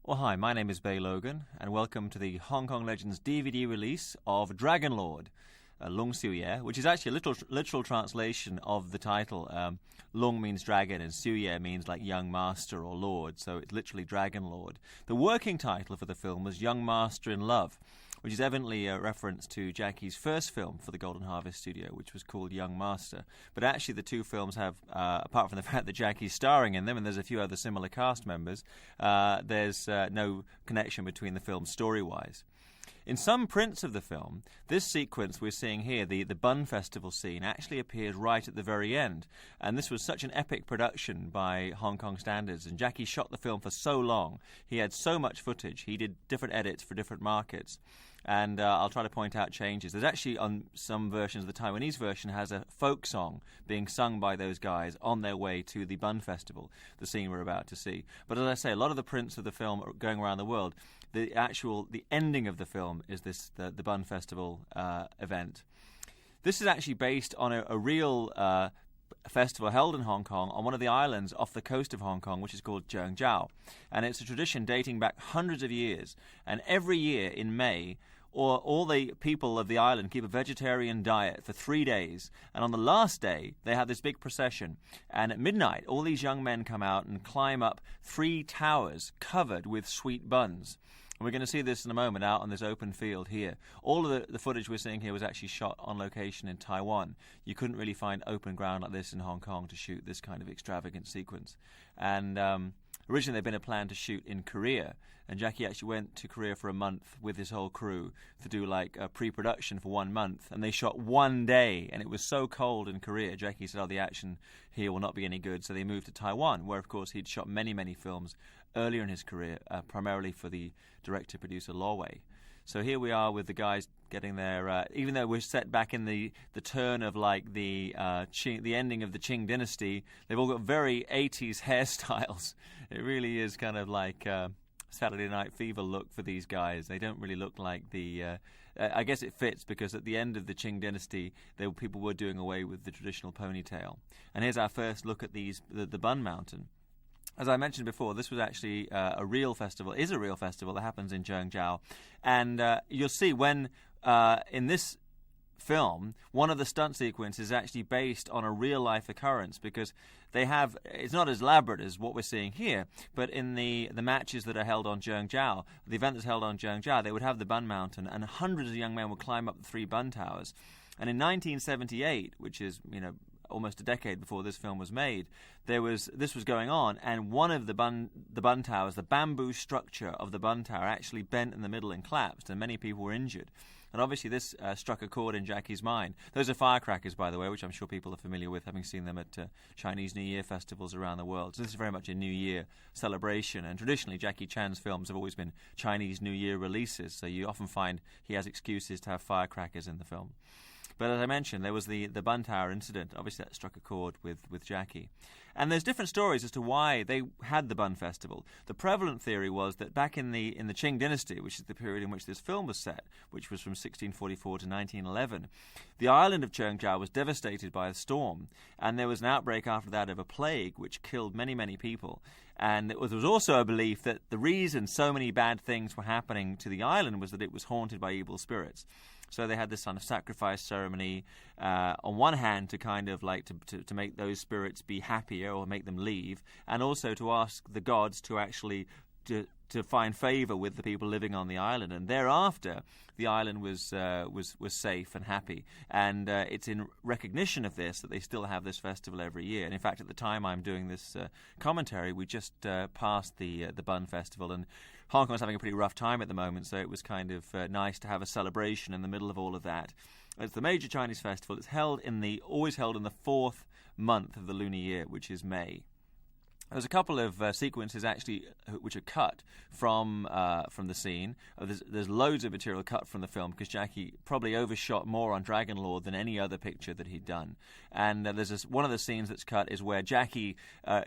Well, hi, my name is Bey Logan, and welcome to the Hong Kong Legends DVD release of Dragon Lord, Lung Siu Ye, which is actually a literal translation of the title. Lung means dragon, and Siu Ye means like young master or lord, so it's literally Dragon Lord. The working title for the film was Young Master in Love, which is evidently a reference to Jackie's first film for the Golden Harvest Studio, which was called Young Master. But actually the two films have, apart from the fact that Jackie's starring in them, and there's a few other similar cast members, there's no connection between the films story-wise. In some prints of the film, this sequence we're seeing here, the Bun Festival scene, actually appears right at the very end. And this was such an epic production by Hong Kong standards, and Jackie shot the film for so long. He had so much footage. He did different edits for different markets. And I'll try to point out changes. There's actually, on some versions, the Taiwanese version has a folk song being sung by those guys on their way to the Bun Festival, the scene we're about to see. But as I say, a lot of the prints of the film are going around the world. The ending of the film is the Bun Festival event. This is actually based on a real festival held in Hong Kong on one of the islands off the coast of Hong Kong, which is called Zhengzhou. And it's a tradition dating back hundreds of years. And every year in May, all the people of the island keep a vegetarian diet for 3 days. And on the last day, they have this big procession. And at midnight, all these young men come out and climb up 3 towers covered with sweet buns. And we're going to see this in a moment out on this open field here. All of the footage we're seeing here was actually shot on location in Taiwan. You couldn't really find open ground like this in Hong Kong to shoot this kind of extravagant sequence. And originally there'd been a plan to shoot in Korea, and Jackie actually went to Korea for a month with his whole crew to do like a pre-production for 1 month, and they shot 1 day, and it was so cold in Korea. Jackie said, the action here will not be any good, so they moved to Taiwan, where of course he'd shot many, many films earlier in his career, primarily for the director-producer Lo Wei. So here we are with the guys getting their, even though we're set back in the turn of like the ending of the Qing dynasty, they've all got very 80s hairstyles. It really is kind of like Saturday Night Fever look for these guys. They don't really look like the... I guess it fits because at the end of the Qing dynasty, people were doing away with the traditional ponytail. And here's our first look at the Bun Mountain. As I mentioned before, this was actually a real festival that happens in Zhengzhou. And you'll see when, in this film, one of the stunt sequences is actually based on a real-life occurrence, because it's not as elaborate as what we're seeing here, but in the matches that are held on Zhengzhou, the event that's held on Zhengzhou, they would have the Bun Mountain, and hundreds of young men would climb up the 3 bun towers. And in 1978, which is, almost a decade before this film was made, this was going on, and one of the bun towers, the bamboo structure of the bun tower, actually bent in the middle and collapsed, and many people were injured. And obviously this struck a chord in Jackie's mind. Those are firecrackers, by the way, which I'm sure people are familiar with, having seen them at Chinese New Year festivals around the world. So this is very much a New Year celebration, and traditionally Jackie Chan's films have always been Chinese New Year releases, so you often find he has excuses to have firecrackers in the film. But as I mentioned, there was the Bun Tower incident. Obviously, that struck a chord with Jackie. And there's different stories as to why they had the Bun Festival. The prevalent theory was that back in the Qing dynasty, which is the period in which this film was set, which was from 1644 to 1911, the island of Zhengzhou was devastated by a storm, and there was an outbreak after that of a plague which killed many, many people. And there was also a belief that the reason so many bad things were happening to the island was that it was haunted by evil spirits. So they had this kind of sacrifice ceremony, on one hand, to kind of like to make those spirits be happier or make them leave, and also to ask the gods to actually to find favor with the people living on the island. And thereafter, the island was safe and happy. And it's in recognition of this that they still have this festival every year. And in fact, at the time I'm doing this commentary, we just passed the Bun Festival, and Hong Kong's having a pretty rough time at the moment, so it was kind of nice to have a celebration in the middle of all of that. It's the major Chinese festival. It's always held in the 4th month of the lunar year, which is May. There's a couple of sequences actually which are cut from the scene. There's loads of material cut from the film because Jackie probably overshot more on Dragon Lord than any other picture that he'd done. And there's one of the scenes that's cut is where Jackie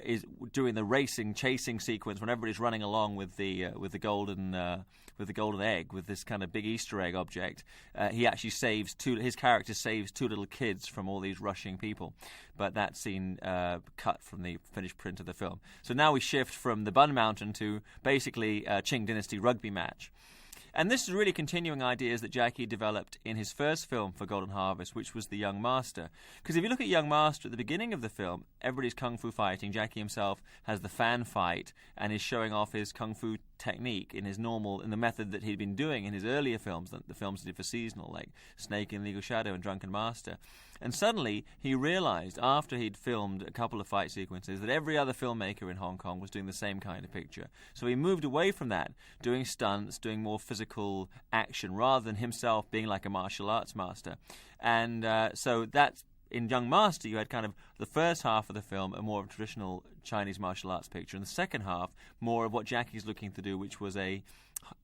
is doing the chasing sequence when everybody's running along with the golden egg, with this kind of big Easter egg object. He actually his character saves 2 little kids from all these rushing people. But that scene cut from the finished print of the film. film. So now we shift from the Bun Mountain to basically a Qing Dynasty rugby match. And this is really continuing ideas that Jackie developed in his first film for Golden Harvest, which was The Young Master. Because if you look at Young Master at the beginning of the film, everybody's kung fu fighting. Jackie himself has the fan fight and is showing off his kung fu technique in the method that he'd been doing in his earlier films, the films he did for seasonal, like Snake in Legal Shadow and Drunken Master. And suddenly he realized, after he'd filmed a couple of fight sequences, that every other filmmaker in Hong Kong was doing the same kind of picture. So he moved away from that, doing stunts, doing more physical action, rather than himself being like a martial arts master. And so that's, in Young Master, you had kind of the first half of the film, a more of a traditional Chinese martial arts picture, and the second half, more of what Jackie's looking to do, which was a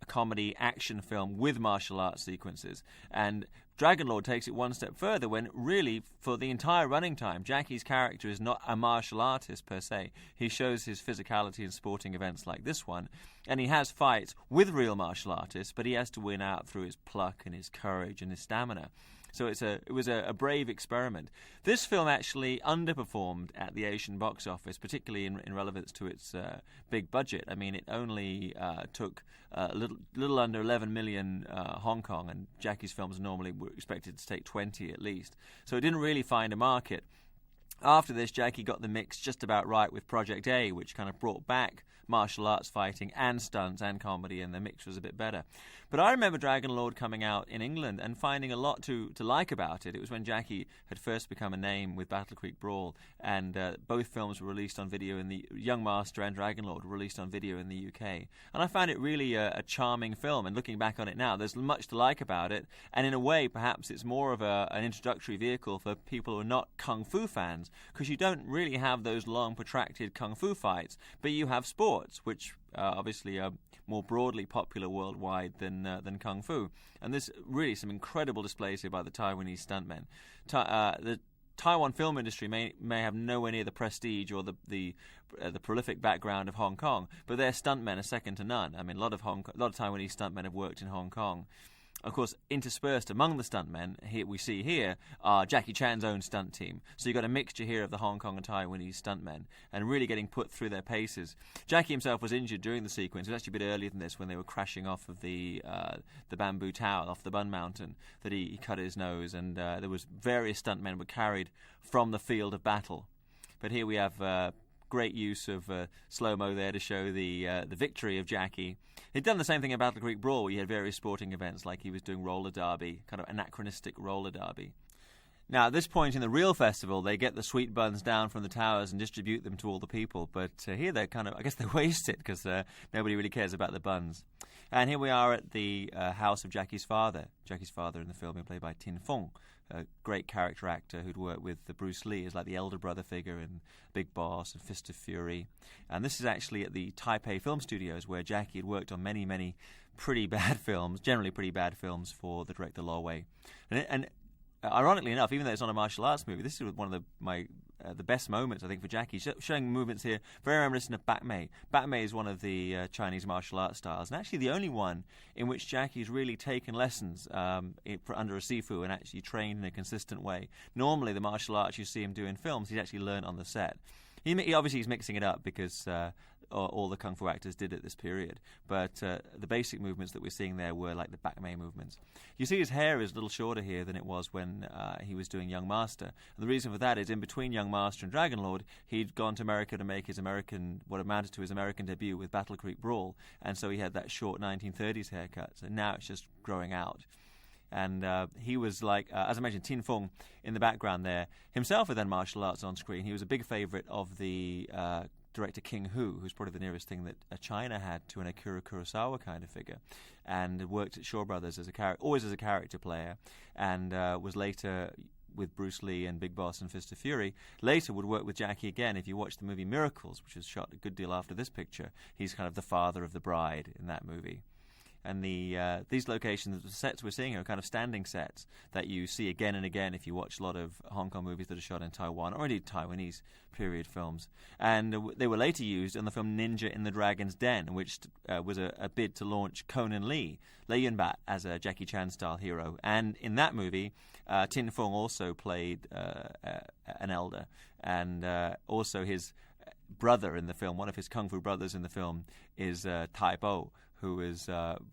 comedy action film with martial arts sequences. And Dragon Lord takes it one step further when really, for the entire running time, Jackie's character is not a martial artist per se. He shows his physicality in sporting events like this one, and he has fights with real martial artists, but he has to win out through his pluck and his courage and his stamina. So it was a brave experiment. This film actually underperformed at the Asian box office, particularly in relevance to its big budget. I mean, it only took a little under 11 million Hong Kong, and Jackie's films normally were expected to take 20 at least. So it didn't really find a market. After this, Jackie got the mix just about right with Project A, which kind of brought back martial arts fighting and stunts and comedy, and the mix was a bit better. But I remember Dragon Lord coming out in England and finding a lot to like about it. It was when Jackie had first become a name with Battle Creek Brawl, and both films were released on video in the Young Master and Dragon Lord were released on video in the UK. And I found it really a charming film, and looking back on it now, there's much to like about it, and in a way, perhaps it's more of an introductory vehicle for people who are not kung fu fans, because you don't really have those long, protracted kung fu fights, but you have sports, which obviously are more broadly popular worldwide than kung fu. And there's really some incredible displays here by the Taiwanese stuntmen. The Taiwan film industry may have nowhere near the prestige or the prolific background of Hong Kong, but their stuntmen are second to none. I mean, a lot of Taiwanese stuntmen have worked in Hong Kong. Of course, interspersed among the stuntmen we see here are Jackie Chan's own stunt team. So you've got a mixture here of the Hong Kong and Taiwanese stuntmen, and really getting put through their paces. Jackie himself was injured during the sequence. It was actually a bit earlier than this, when they were crashing off of the bamboo tower off the Bun Mountain, that he cut his nose, and there was various stuntmen were carried from the field of battle. But here we have great use of slow-mo there to show the victory of Jackie. He'd done the same thing in Battle Creek Brawl, where he had various sporting events, like he was doing roller derby, kind of anachronistic roller derby. Now, at this point in the real festival, they get the sweet buns down from the towers and distribute them to all the people. But here they're I guess they waste it, because nobody really cares about the buns. And here we are at the house of Jackie's father. Jackie's father in the film, played by Tin Fung, a great character actor who'd worked with Bruce Lee as like the elder brother figure in Big Boss and Fist of Fury. And this is actually at the Taipei Film Studios, where Jackie had worked on many, many pretty bad films, generally pretty bad films for the director Lo Wei. And ironically enough, even though it's not a martial arts movie, this is one of the best moments, I think, for Jackie, showing movements here very reminiscent of Bak Mei. Bak Mei is one of the Chinese martial arts styles, and actually the only one in which Jackie's really taken lessons under a sifu and actually trained in a consistent way. Normally, the martial arts you see him do in films, he's actually learned on the set. He obviously he's mixing it up because all the kung fu actors did at this period, but the basic movements that we're seeing there were like the Bak Mei movements. You see his hair is a little shorter here than it was when he was doing Young Master, and the reason for that is in between Young Master and Dragon Lord, he'd gone to America to make what amounted to his American debut with Battle Creek Brawl, and so he had that short 1930s haircut, so now it's just growing out. And he was like, as I mentioned, Tin Fung in the background there, himself had then martial arts on screen. He was a big favourite of the director King Hu, who's probably the nearest thing that China had to an Akira Kurosawa kind of figure, and worked at Shaw Brothers always as a character player, and was later with Bruce Lee and Big Boss and Fist of Fury. Later would work with Jackie again. If you watch the movie Miracles, which was shot a good deal after this picture, he's kind of the father of the bride in that movie. And these locations, the sets we're seeing are kind of standing sets that you see again and again if you watch a lot of Hong Kong movies that are shot in Taiwan, or indeed Taiwanese period films. And they were later used in the film Ninja in the Dragon's Den, which was a bid to launch Conan Lee Yun-bat, as a Jackie Chan-style hero. And in that movie, Tin Fung also played an elder, and also his brother in the film, one of his kung fu brothers in the film, is Typo, who is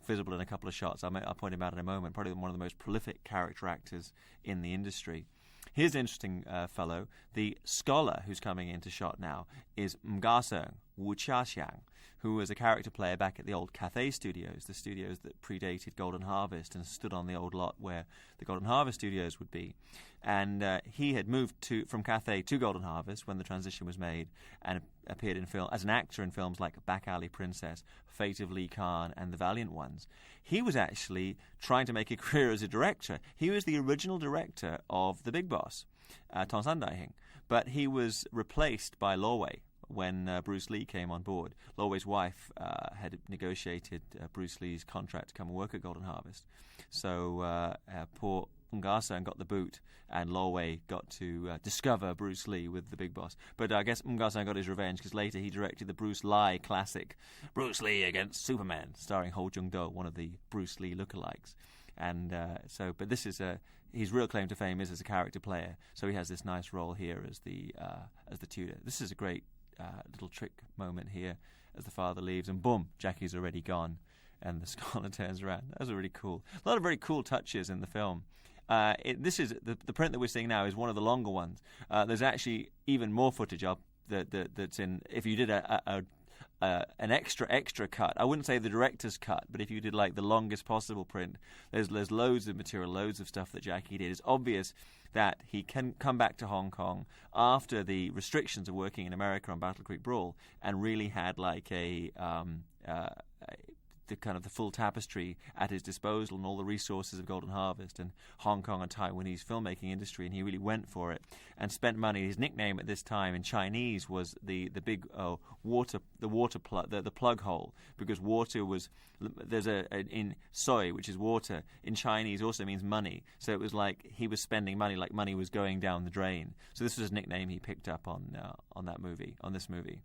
visible in a couple of shots. I'll point him out in a moment. Probably one of the most prolific character actors in the industry. Here's an interesting fellow. The scholar who's coming into shot now is Mga Wu Chia-xiang, who was a character player back at the old Cathay Studios, the studios that predated Golden Harvest and stood on the old lot where the Golden Harvest studios would be. And he had moved from Cathay to Golden Harvest when the transition was made, and appeared in film as an actor in films like Back Alley Princess, Fate of Lee Khan, and The Valiant Ones. He was actually trying to make a career as a director. He was the original director of The Big Boss, Tong San Dai Hing, but he was replaced by Lo Wei when Bruce Lee came on board. Lo Wei's wife had negotiated Bruce Lee's contract to come and work at Golden Harvest. So poor Nga got the boot, and Lo Wei got to discover Bruce Lee with The Big Boss. But I guess Nga got his revenge, because later he directed the Bruce Lee classic, Bruce Lee Against Superman, starring Ho Jung-do, one of the Bruce Lee lookalikes. And but this is his real claim to fame is as a character player. So he has this nice role here as the tutor. This is a great little trick moment here as the father leaves, and boom, Jackie's already gone, and the scholar turns around. That was really cool. A lot of very cool touches in the film. This is the print that we're seeing now is one of the longer ones. There's actually even more footage up that's in. If you did an extra cut, I wouldn't say the director's cut, but if you did like the longest possible print, there's loads of material, loads of stuff that Jackie did. It's obvious that he can come back to Hong Kong after the restrictions of working in America on Battle Creek Brawl, and really had like the kind of the full tapestry at his disposal, and all the resources of Golden Harvest and Hong Kong and Taiwanese filmmaking industry, and he really went for it and spent money. His nickname at this time in Chinese was the big the plug hole, because water was in soy, which is water, in Chinese also means money. So it was like he was spending money like money was going down the drain. So this was his nickname he picked up on this movie.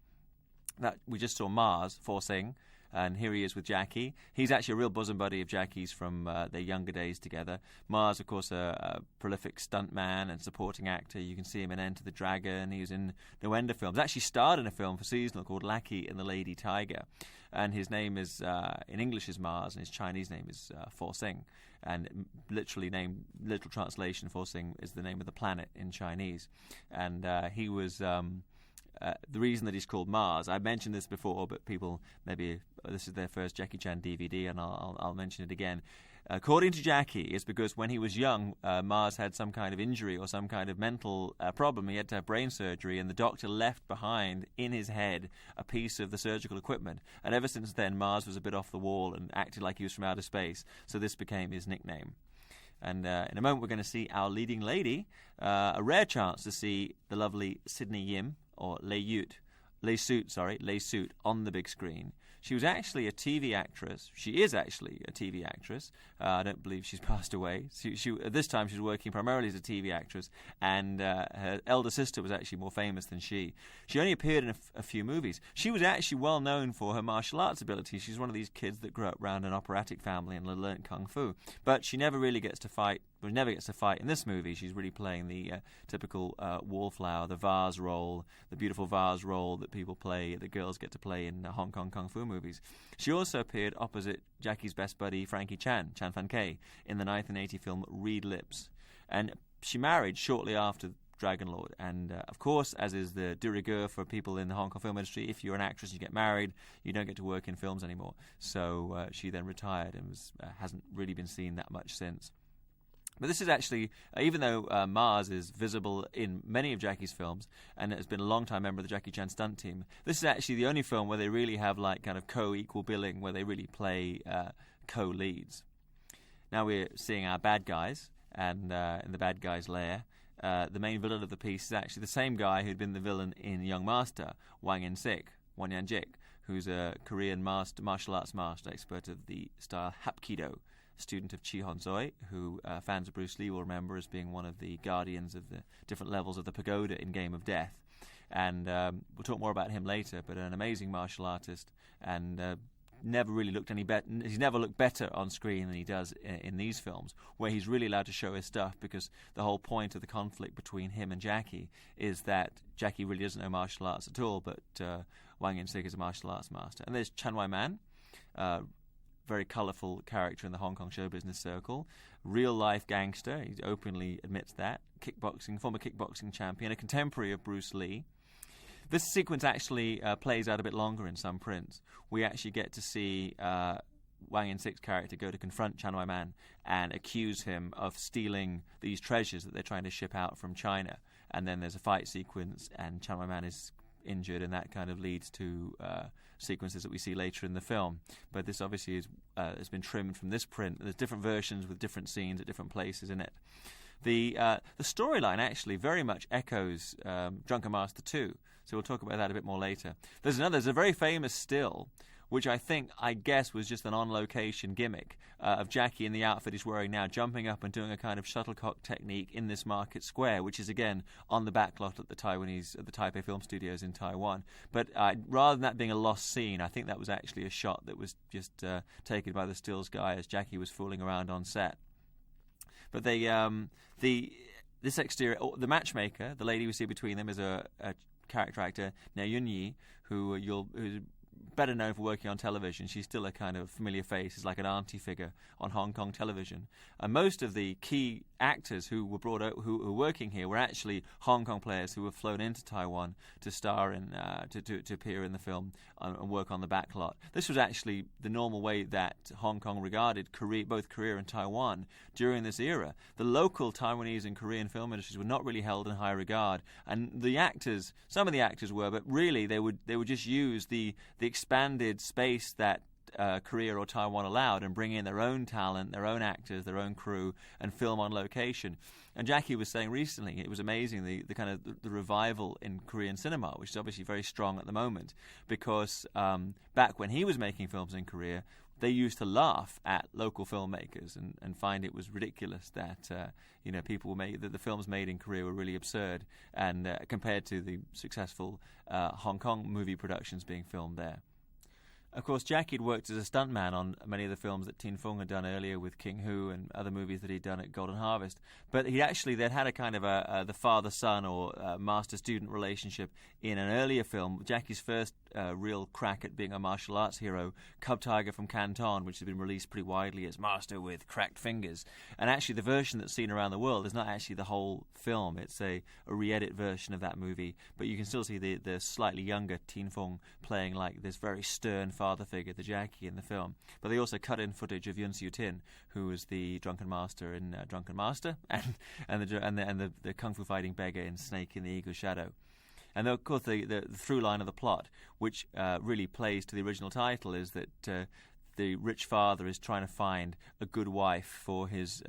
That we just saw Mars forcing. And here he is with Jackie. He's actually a real bosom buddy of Jackie's from their younger days together. Mars, of course, a prolific stuntman and supporting actor. You can see him in Enter the Dragon. He was in Nuenda films. Actually starred in a film for Seasonal called Lackey and the Lady Tiger. And his name is, in English is Mars, and his Chinese name is Forcing. And literal translation, Forcing is the name of the planet in Chinese. And he was... the reason that he's called Mars, I mentioned this before, but people maybe this is their first Jackie Chan DVD, and I'll mention it again. According to Jackie, it's because when he was young, Mars had some kind of injury or some kind of mental problem. He had to have brain surgery, and the doctor left behind in his head a piece of the surgical equipment. And ever since then, Mars was a bit off the wall and acted like he was from outer space. So this became his nickname. And in a moment, we're going to see our leading lady, a rare chance to see the lovely Sydney Yim, or Lei Suit, on the big screen. She was actually a TV actress. She is actually a TV actress. I don't believe she's passed away. At this time, she was working primarily as a TV actress, and her elder sister was actually more famous than she. She only appeared in a few movies. She was actually well known for her martial arts abilities. She's one of these kids that grew up around an operatic family and learned kung fu. But she never really gets to fight. Well, never gets to fight in this movie. She's really playing the typical wallflower, the vase role, the beautiful vase role that people play, the girls get to play in Hong Kong kung fu movies. She also appeared opposite Jackie's best buddy Frankie Chan Fan Kei, in the 1980 film Reed Lips. And she married shortly after Dragon Lord. And of course, as is the de rigueur for people in the Hong Kong film industry, if you're an actress and you get married, you don't get to work in films anymore. So she then retired and hasn't really been seen that much since. But this is actually, even though Mars is visible in many of Jackie's films and has been a long-time member of the Jackie Chan stunt team, this is actually the only film where they really have like kind of co-equal billing, where they really play co-leads. Now we're seeing our bad guys, and in the bad guys' lair, the main villain of the piece is actually the same guy who'd been the villain in Young Master, Wang Yan-jik, who's a Korean martial arts master, expert of the style Hapkido, student of Chi Hon-soi, who fans of Bruce Lee will remember as being one of the guardians of the different levels of the pagoda in Game of Death. And we'll talk more about him later, but an amazing martial artist and never really looked any better. He's never looked better on screen than he does in these films, where he's really allowed to show his stuff, because the whole point of the conflict between him and Jackie is that Jackie really doesn't know martial arts at all, but Wang Yin-sik is a martial arts master. And there's Chan Wai-man, very colourful character in the Hong Kong show business circle, real-life gangster, he openly admits that, former kickboxing champion, a contemporary of Bruce Lee. This sequence actually plays out a bit longer in some prints. We actually get to see Wang Yin-sik's character go to confront Chan Wai-man and accuse him of stealing these treasures that they're trying to ship out from China. And then there's a fight sequence, and Chan Wai-man is injured, and that kind of leads to sequences that we see later in the film. But this obviously has been trimmed from this print. There's different versions with different scenes at different places in it. The storyline actually very much echoes Drunken Master 2, so we'll talk about that a bit more later. There's a very famous still, which I guess was just an on-location gimmick of Jackie in the outfit he's wearing now, jumping up and doing a kind of shuttlecock technique in this market square, which is again on the backlot at the Taipei Film Studios in Taiwan. But rather than that being a lost scene, I think that was actually a shot that was just taken by the stills guy as Jackie was fooling around on set. But this exterior, the matchmaker, the lady we see between them, is a character actor, Na Yun-yi, who's better known for working on television. She's still a kind of familiar face. She's like an auntie figure on Hong Kong television. And most of the key actors who were brought out, who were working here, were actually Hong Kong players who were flown into Taiwan to star in, to appear in the film and work on the backlot. This was actually the normal way that Hong Kong regarded both Korea and Taiwan during this era. The local Taiwanese and Korean film industries were not really held in high regard, and some of the actors were, but really they would just use the expanded space that Korea or Taiwan allowed and bring in their own talent, their own actors, their own crew, and film on location. And Jackie was saying recently, it was amazing the kind of the revival in Korean cinema, which is obviously very strong at the moment, because back when he was making films in Korea, they used to laugh at local filmmakers and find it was ridiculous that people that the films made in Korea were really absurd, and compared to the successful Hong Kong movie productions being filmed there. Of course, Jackie had worked as a stuntman on many of the films that Tin Fung had done earlier with King Hu and other movies that he'd done at Golden Harvest. But they'd had a kind of the father-son or master-student relationship in an earlier film. Jackie's first real crack at being a martial arts hero, Cub Tiger from Canton, which had been released pretty widely as Master with Cracked Fingers. And actually the version that's seen around the world is not actually the whole film. It's a re-edit version of that movie. But you can still see the slightly younger Tin Fung playing like this very stern father figure to Jackie in the film. But they also cut in footage of Yun Siu-tin, who was the Drunken Master in Drunken Master, and the kung fu fighting beggar in Snake in the Eagle's Shadow. And of course, the through line of the plot, which really plays to the original title, is that the rich father is trying to find a good wife for his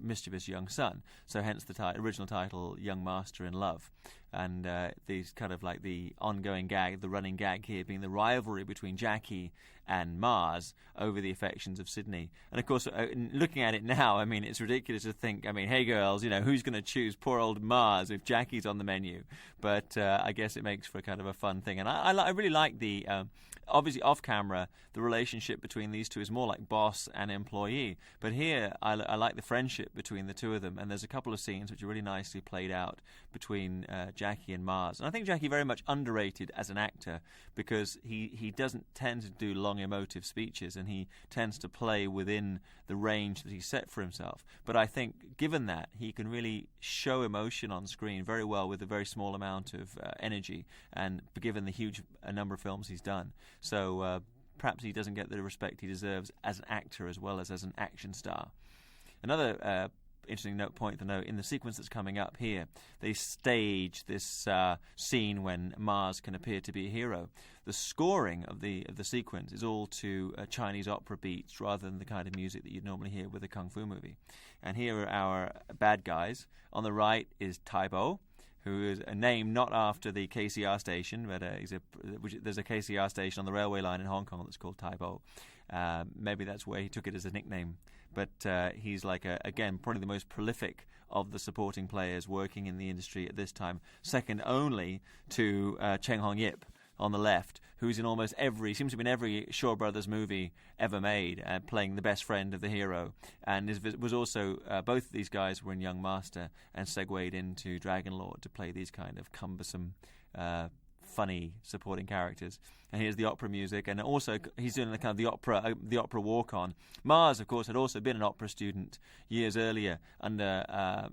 mischievous young son. So hence the original title, Young Master in Love. And these kind of like the ongoing gag, the running gag here being the rivalry between Jackie and Mars over the affections of Sydney. And of course, looking at it now, I mean, it's ridiculous to think, I mean, hey girls, who's going to choose poor old Mars if Jackie's on the menu? But I guess it makes for kind of a fun thing. And I really like the, obviously off camera, the relationship between these two is more like boss and employee. But here, I like the friendship between the two of them. And there's a couple of scenes which are really nicely played out between Jackie and Mars. And I think Jackie very much underrated as an actor, because he doesn't tend to do long emotive speeches, and he tends to play within the range that he's set for himself. But I think given that, he can really show emotion on screen very well with a very small amount of energy, and given the huge number of films he's done. So perhaps he doesn't get the respect he deserves as an actor as well as an action star. Another interesting point to note, in the sequence that's coming up here, they stage this scene when Mars can appear to be a hero. The scoring of the sequence is all to Chinese opera beats rather than the kind of music that you'd normally hear with a kung fu movie. And here are our bad guys. On the right is Tai Bo, who is a name not after the KCR station, but there's a KCR station on the railway line in Hong Kong that's called Tai Bo. Maybe that's where he took it as a nickname. But he's again, probably the most prolific of the supporting players working in the industry at this time, second only to Cheng Hong Yip on the left, who's in almost seems to be in every Shaw Brothers movie ever made, playing the best friend of the hero. And was also, both of these guys were in Young Master and segued into Dragon Lord to play these kind of cumbersome, funny supporting characters. And here's the opera music, and also he's doing the kind of the opera walk on. Mars, of course, had also been an opera student years earlier under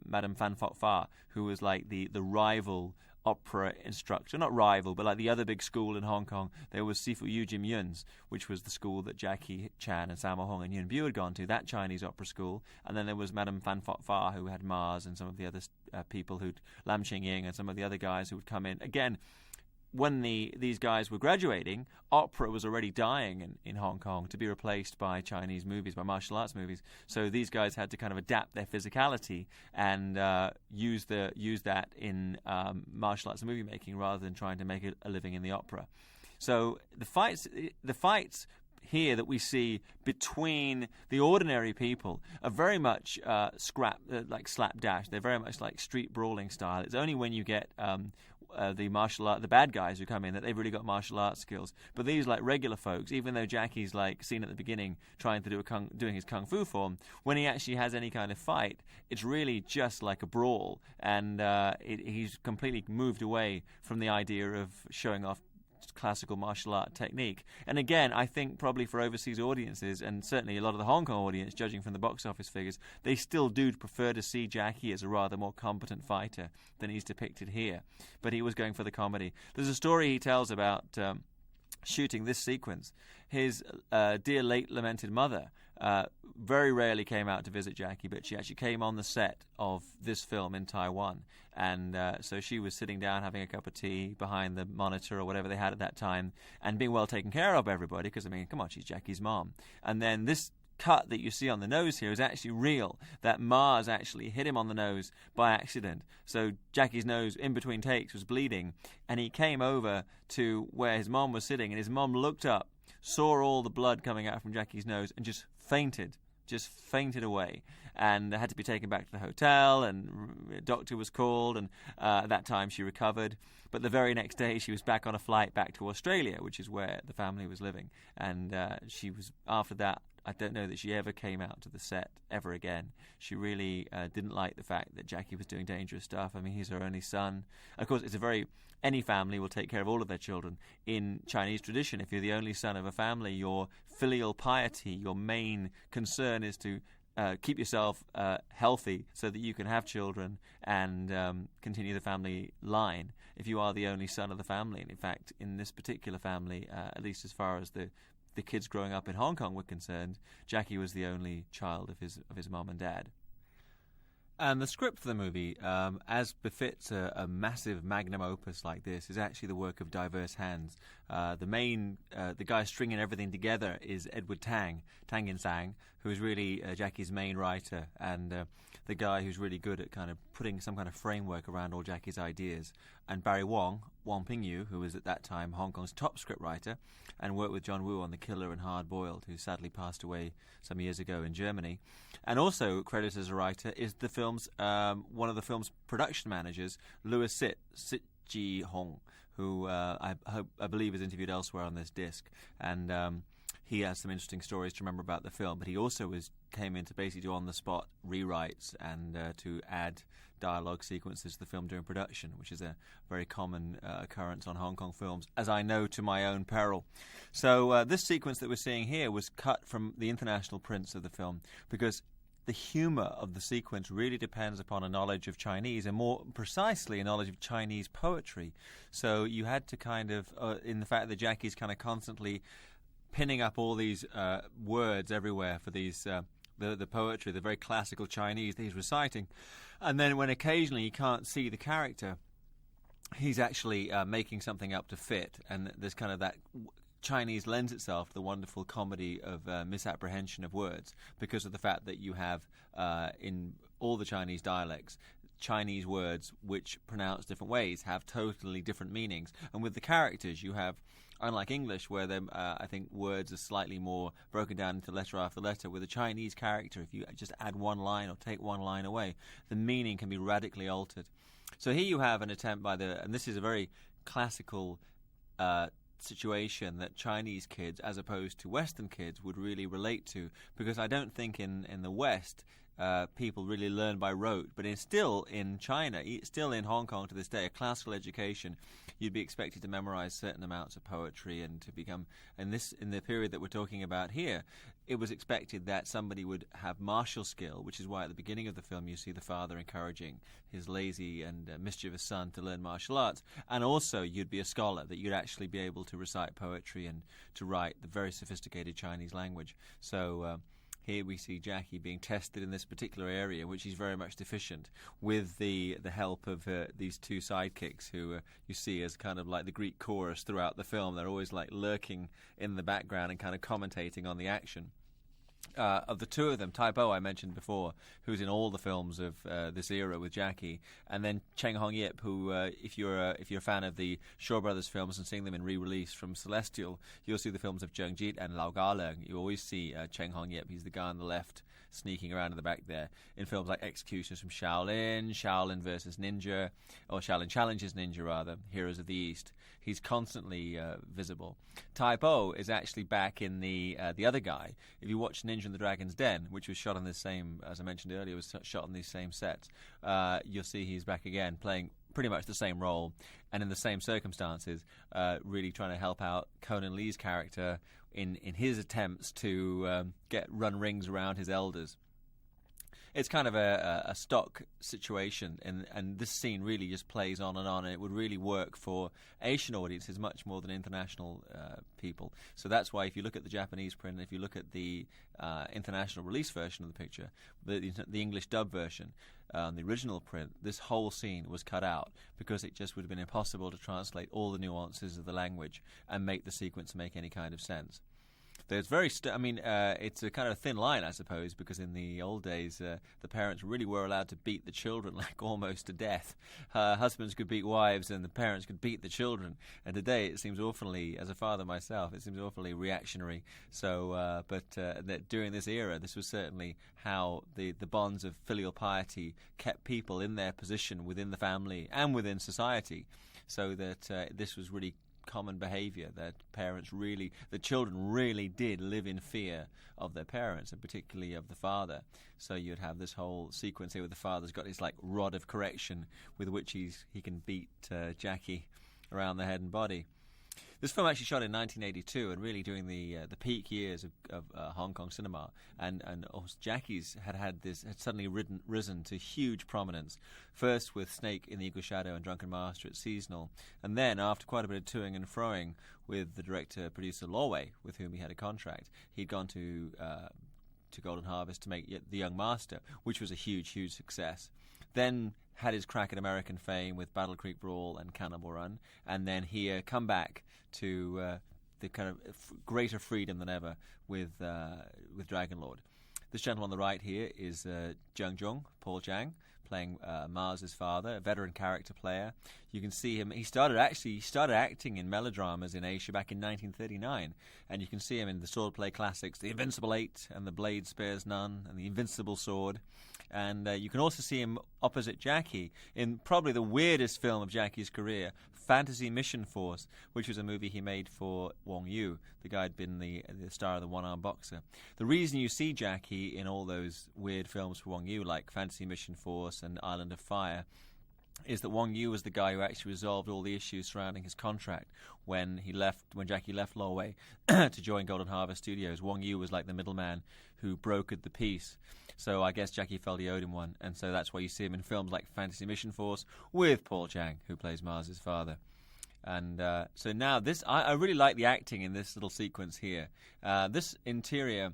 Madame Fan Phok Fa, who was like the rival opera instructor, not rival, but like the other big school in Hong Kong. There was Sifu Yu Jim Yun's, which was the school that Jackie Chan and Sammo Hung and Yuen Biao had gone to, that Chinese opera school. And then there was Madame Fan Phok Fa, who had Mars, and some of the other people Lam Ching Ying and some of the other guys who would come in. Again, when these guys were graduating, opera was already dying in Hong Kong to be replaced by Chinese movies, by martial arts movies. So these guys had to kind of adapt their physicality and use that in martial arts movie making rather than trying to make a living in the opera. So the fights here that we see between the ordinary people are very much like slapdash. They're very much like street brawling style. It's only when you get the bad guys who come in that they've really got martial arts skills. But these like regular folks, even though Jackie's like seen at the beginning trying to doing his kung fu form, when he actually has any kind of fight, it's really just like a brawl, and he's completely moved away from the idea of showing off classical martial art technique. And again, I think probably for overseas audiences, and certainly a lot of the Hong Kong audience, judging from the box office figures, they still do prefer to see Jackie as a rather more competent fighter than he's depicted here. But he was going for the comedy. There's a story he tells about shooting this sequence. His dear late lamented mother very rarely came out to visit Jackie, but she actually came on the set of this film in Taiwan. And so she was sitting down having a cup of tea behind the monitor or whatever they had at that time and being well taken care of by everybody because, I mean, come on, she's Jackie's mom. And then this cut that you see on the nose here is actually real, that Mars actually hit him on the nose by accident. So Jackie's nose in between takes was bleeding, and he came over to where his mom was sitting, and his mom looked up, saw all the blood coming out from Jackie's nose, and just fainted away, and had to be taken back to the hotel, and a doctor was called, and at that time she recovered. But the very next day she was back on a flight back to Australia, which is where the family was living, and she was, after that, I don't know that she ever came out to the set ever again. She really didn't like the fact that Jackie was doing dangerous stuff. I mean, he's her only son. Of course, any family will take care of all of their children. In Chinese tradition, if you're the only son of a family, your filial piety, your main concern is to keep yourself healthy so that you can have children and continue the family line if you are the only son of the family. And in fact, in this particular family, at least as far as the kids growing up in Hong Kong were concerned, Jackie was the only child of his mom and dad. And the script for the movie, as befits a massive magnum opus like this, is actually the work of diverse hands. The guy stringing everything together is Edward Tang Yin-sang, who is really Jackie's main writer, and the guy who's really good at kind of putting some kind of framework around all Jackie's ideas. And Barry Wong Ping-yu, who was at that time Hong Kong's top scriptwriter, and worked with John Woo on The Killer and Hard Boiled, who sadly passed away some years ago in Germany. And also credited as a writer is the film's one of the film's production managers, Louis Sit Ji Hong, who I believe is interviewed elsewhere on this disc, and he has some interesting stories to remember about the film. But he also came in to basically do on-the-spot rewrites and to add dialogue sequences to the film during production, which is a very common occurrence on Hong Kong films, as I know to my own peril. So this sequence that we're seeing here was cut from the international prints of the film because the humor of the sequence really depends upon a knowledge of Chinese, and more precisely a knowledge of Chinese poetry. So you had to kind of, in the fact that Jackie's kind of constantly pinning up all these words everywhere for these the poetry, the very classical Chinese that he's reciting, and then when occasionally you can't see the character, he's actually making something up to fit, and there's kind of that Chinese lends itself to the wonderful comedy of misapprehension of words because of the fact that you have in all the Chinese dialects, Chinese words which pronounce different ways have totally different meanings, and with the characters you have, unlike English, where I think words are slightly more broken down into letter after letter, with a Chinese character, if you just add one line or take one line away, the meaning can be radically altered. So here you have an attempt and this is a very classical situation that Chinese kids, as opposed to Western kids, would really relate to, because I don't think in the West people really learn by rote, but still in China, still in Hong Kong to this day, a classical education, you'd be expected to memorize certain amounts of poetry and to become, in the period that we're talking about here, it was expected that somebody would have martial skill, which is why at the beginning of the film you see the father encouraging his lazy and mischievous son to learn martial arts, and also you'd be a scholar, that you'd actually be able to recite poetry and to write the very sophisticated Chinese language. So here we see Jackie being tested in this particular area, which he's very much deficient, with the help of these two sidekicks who you see as kind of like the Greek chorus throughout the film. They're always like lurking in the background and kind of commentating on the action. Of the two of them, Tai Po I mentioned before, who's in all the films of this era with Jackie, and then Cheng Hong Yip, who, if you're a fan of the Shaw Brothers films and seeing them in re-release from Celestial, you'll see the films of Zheng Jit and Lau Ga-leung. You always see Cheng Hong Yip. He's the guy on the left, sneaking around in the back there, in films like Executioners from Shaolin, Shaolin versus Ninja, or Shaolin Challenges Ninja rather, Heroes of the East. He's constantly visible. Tai Po is actually back in the other guy. If you watch Ninja and the Dragon's Den, which was shot on this same, as I mentioned earlier, was shot on these same sets, you'll see he's back again, playing pretty much the same role, and in the same circumstances, really trying to help out Conan Lee's character in his attempts to run rings around his elders. It's kind of a stock situation, and this scene really just plays on, and it would really work for Asian audiences much more than international people. So that's why if you look at the Japanese print, if you look at the international release version of the picture, the English dub version, the original print, this whole scene was cut out because it just would have been impossible to translate all the nuances of the language and make the sequence make any kind of sense. There's it's a kind of thin line, I suppose, because in the old days, the parents really were allowed to beat the children like almost to death. Husbands could beat wives, and the parents could beat the children. And today, it seems awfully, as a father myself, it seems awfully reactionary. So, that during this era, this was certainly how the bonds of filial piety kept people in their position within the family and within society, so that this was really common behavior, that the children really did live in fear of their parents, and particularly of the father. So you'd have this whole sequence here where the father's got his like rod of correction with which he can beat Jackie around the head and body. This film actually shot in 1982, and really during the peak years of Hong Kong cinema, and Jackie's had suddenly risen to huge prominence. First with Snake in the Eagle Shadow and Drunken Master at Seasonal, and then after quite a bit of toing and froing with the director-producer Law Wei, with whom he had a contract, he'd gone to Golden Harvest to make The Young Master, which was a huge success. Then had his crack at American fame with Battle Creek Brawl and Cannibal Run, and then here come back to the kind of greater freedom than ever with Dragon Lord. This gentleman on the right here is Zheng Zhong, Paul Zhang, playing Mars's father, a veteran character player. You can see him. He started acting in melodramas in Asia back in 1939, and you can see him in the swordplay classics, The Invincible Eight and The Blade Spares None and The Invincible Sword. And you can also see him opposite Jackie in probably the weirdest film of Jackie's career, Fantasy Mission Force, which was a movie he made for Wong Yu, the guy who'd been the star of The One-Armed Boxer. The reason you see Jackie in all those weird films for Wong Yu, like Fantasy Mission Force and Island of Fire, is that Wong Yu was the guy who actually resolved all the issues surrounding his contract when Jackie left Law Wei to join Golden Harvest Studios. Wong Yu was like the middleman who brokered the peace. So I guess Jackie felt he owed him one, and so that's why you see him in films like Fantasy Mission Force with Paul Zhang, who plays Mars's father. And so now I really like the acting in this little sequence here. This interior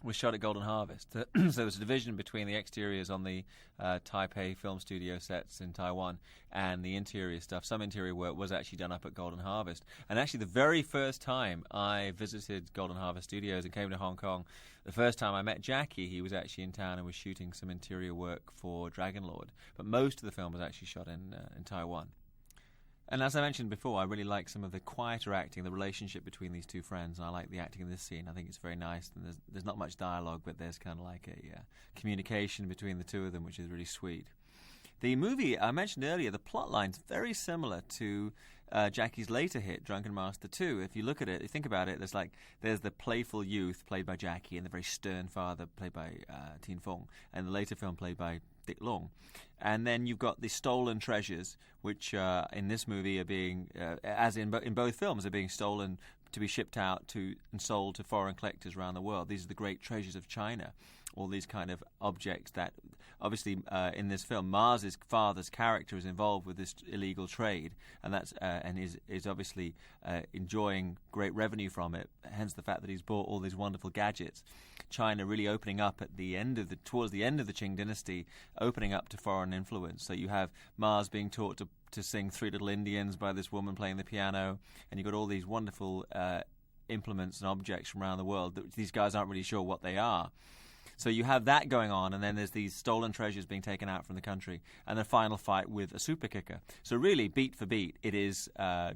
was shot at Golden Harvest. So there's a division between the exteriors on the Taipei film studio sets in Taiwan and the interior stuff. Some interior work was actually done up at Golden Harvest. And actually the very first time I visited Golden Harvest Studios and came to Hong Kong, the first time I met Jackie, he was actually in town and was shooting some interior work for Dragon Lord. But most of the film was actually shot in Taiwan. And as I mentioned before, I really like some of the quieter acting, the relationship between these two friends, and I like the acting in this scene. I think it's very nice, and there's not much dialogue, but there's kind of like a communication between the two of them, which is really sweet. The movie I mentioned earlier, the plot line's very similar to Jackie's later hit, Drunken Master 2. If you look at it, you think about it, there's the playful youth played by Jackie and the very stern father played by Tin Fung, and the later film played by Dick Long. And then you've got the stolen treasures, which in this movie are being, as in both films, are being stolen to be shipped out to and sold to foreign collectors around the world. These are the great treasures of China. All these kind of objects that, obviously, in this film, Mars's father's character is involved with this illegal trade, and is obviously enjoying great revenue from it. Hence the fact that he's bought all these wonderful gadgets. China really opening up towards the end of the Qing dynasty, opening up to foreign influence. So you have Mars being taught to sing Three Little Indians by this woman playing the piano, and you've got all these wonderful implements and objects from around the world that these guys aren't really sure what they are. So you have that going on, and then there's these stolen treasures being taken out from the country, and the final fight with a super kicker. So really, beat for beat, it is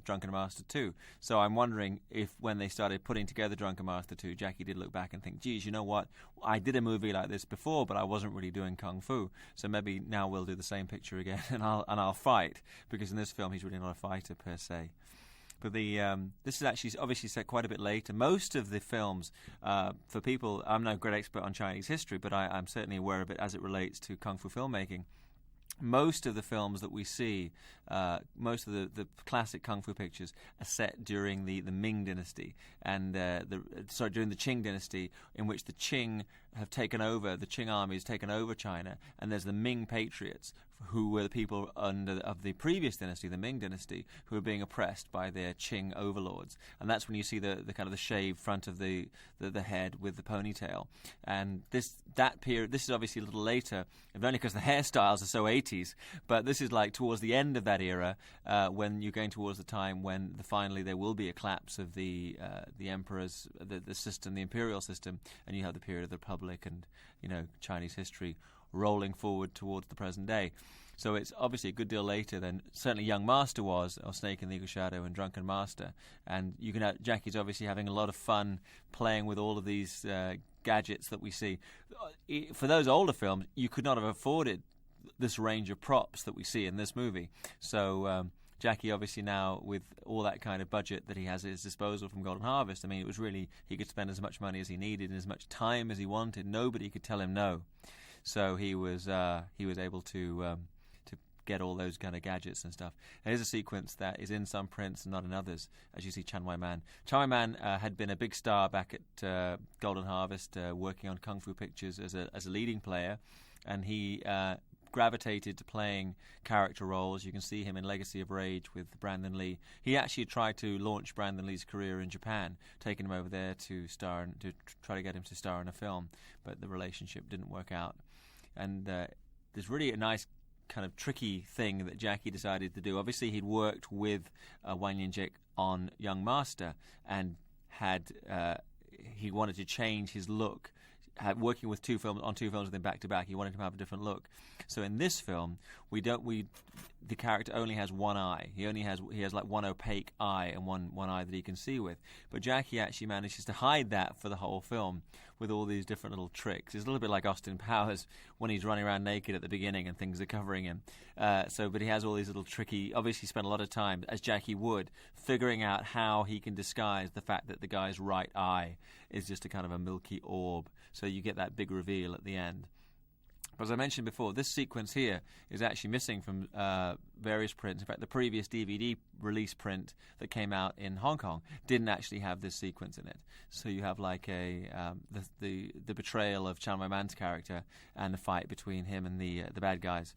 Drunken Master 2. So I'm wondering if when they started putting together Drunken Master 2, Jackie did look back and think, geez, you know what? I did a movie like this before, but I wasn't really doing kung fu. So maybe now we'll do the same picture again, and I'll fight, because in this film he's really not a fighter per se. But this is actually obviously set quite a bit later. Most of the films, for people, I'm no great expert on Chinese history, but I'm certainly aware of it as it relates to kung fu filmmaking. Most of the films that we see, most of the classic kung fu pictures, are set during the Ming dynasty and during the Qing dynasty, in which the Qing have taken over. The Qing army has taken over China, and there's the Ming patriots, who were the people of the previous dynasty, the Ming dynasty, who were being oppressed by their Qing overlords. And that's when you see the kind of the shaved front of the head with the ponytail. And that period, this is obviously a little later, if only because the hairstyles are so 80s, but this is like towards the end of that era, when you're going towards the time when finally there will be a collapse of the emperor's, the system, the imperial system, and you have the period of the Republic and, Chinese history rolling forward towards the present day. So it's obviously a good deal later than certainly Young Master was, or Snake in the Eagle Shadow and Drunken Master. And Jackie's obviously having a lot of fun playing with all of these gadgets that we see. For those older films, you could not have afforded this range of props that we see in this movie. So Jackie, obviously now with all that kind of budget that he has at his disposal from Golden Harvest, I mean, it was really, he could spend as much money as he needed and as much time as he wanted. Nobody could tell him no. So he was able to get all those kind of gadgets and stuff. Here's a sequence that is in some prints and not in others, as you see Chan Wai Man. Chan Wai Man had been a big star back at Golden Harvest, working on kung fu pictures as a leading player, and he gravitated to playing character roles. You can see him in Legacy of Rage with Brandon Lee. He actually tried to launch Brandon Lee's career in Japan, taking him over there to try to get him to star in a film, but the relationship didn't work out. And there's really a nice kind of tricky thing that Jackie decided to do. Obviously, he'd worked with Wang Yinjik on Young Master, and he wanted to change his look. Working with two films with him back to back, he wanted him to have a different look. So in this film, the character only has one eye. He has like one opaque eye and one eye that he can see with. But Jackie actually manages to hide that for the whole film with all these different little tricks. It's a little bit like Austin Powers when he's running around naked at the beginning and things are covering him. But he has all these little tricky. Obviously, spent a lot of time, as Jackie would, figuring out how he can disguise the fact that the guy's right eye is just a kind of a milky orb. So you get that big reveal at the end. But as I mentioned before, this sequence here is actually missing from various prints. In fact, the previous DVD release print that came out in Hong Kong didn't actually have this sequence in it. So you have like the betrayal of Chan Wai Man's character and the fight between him and the bad guys.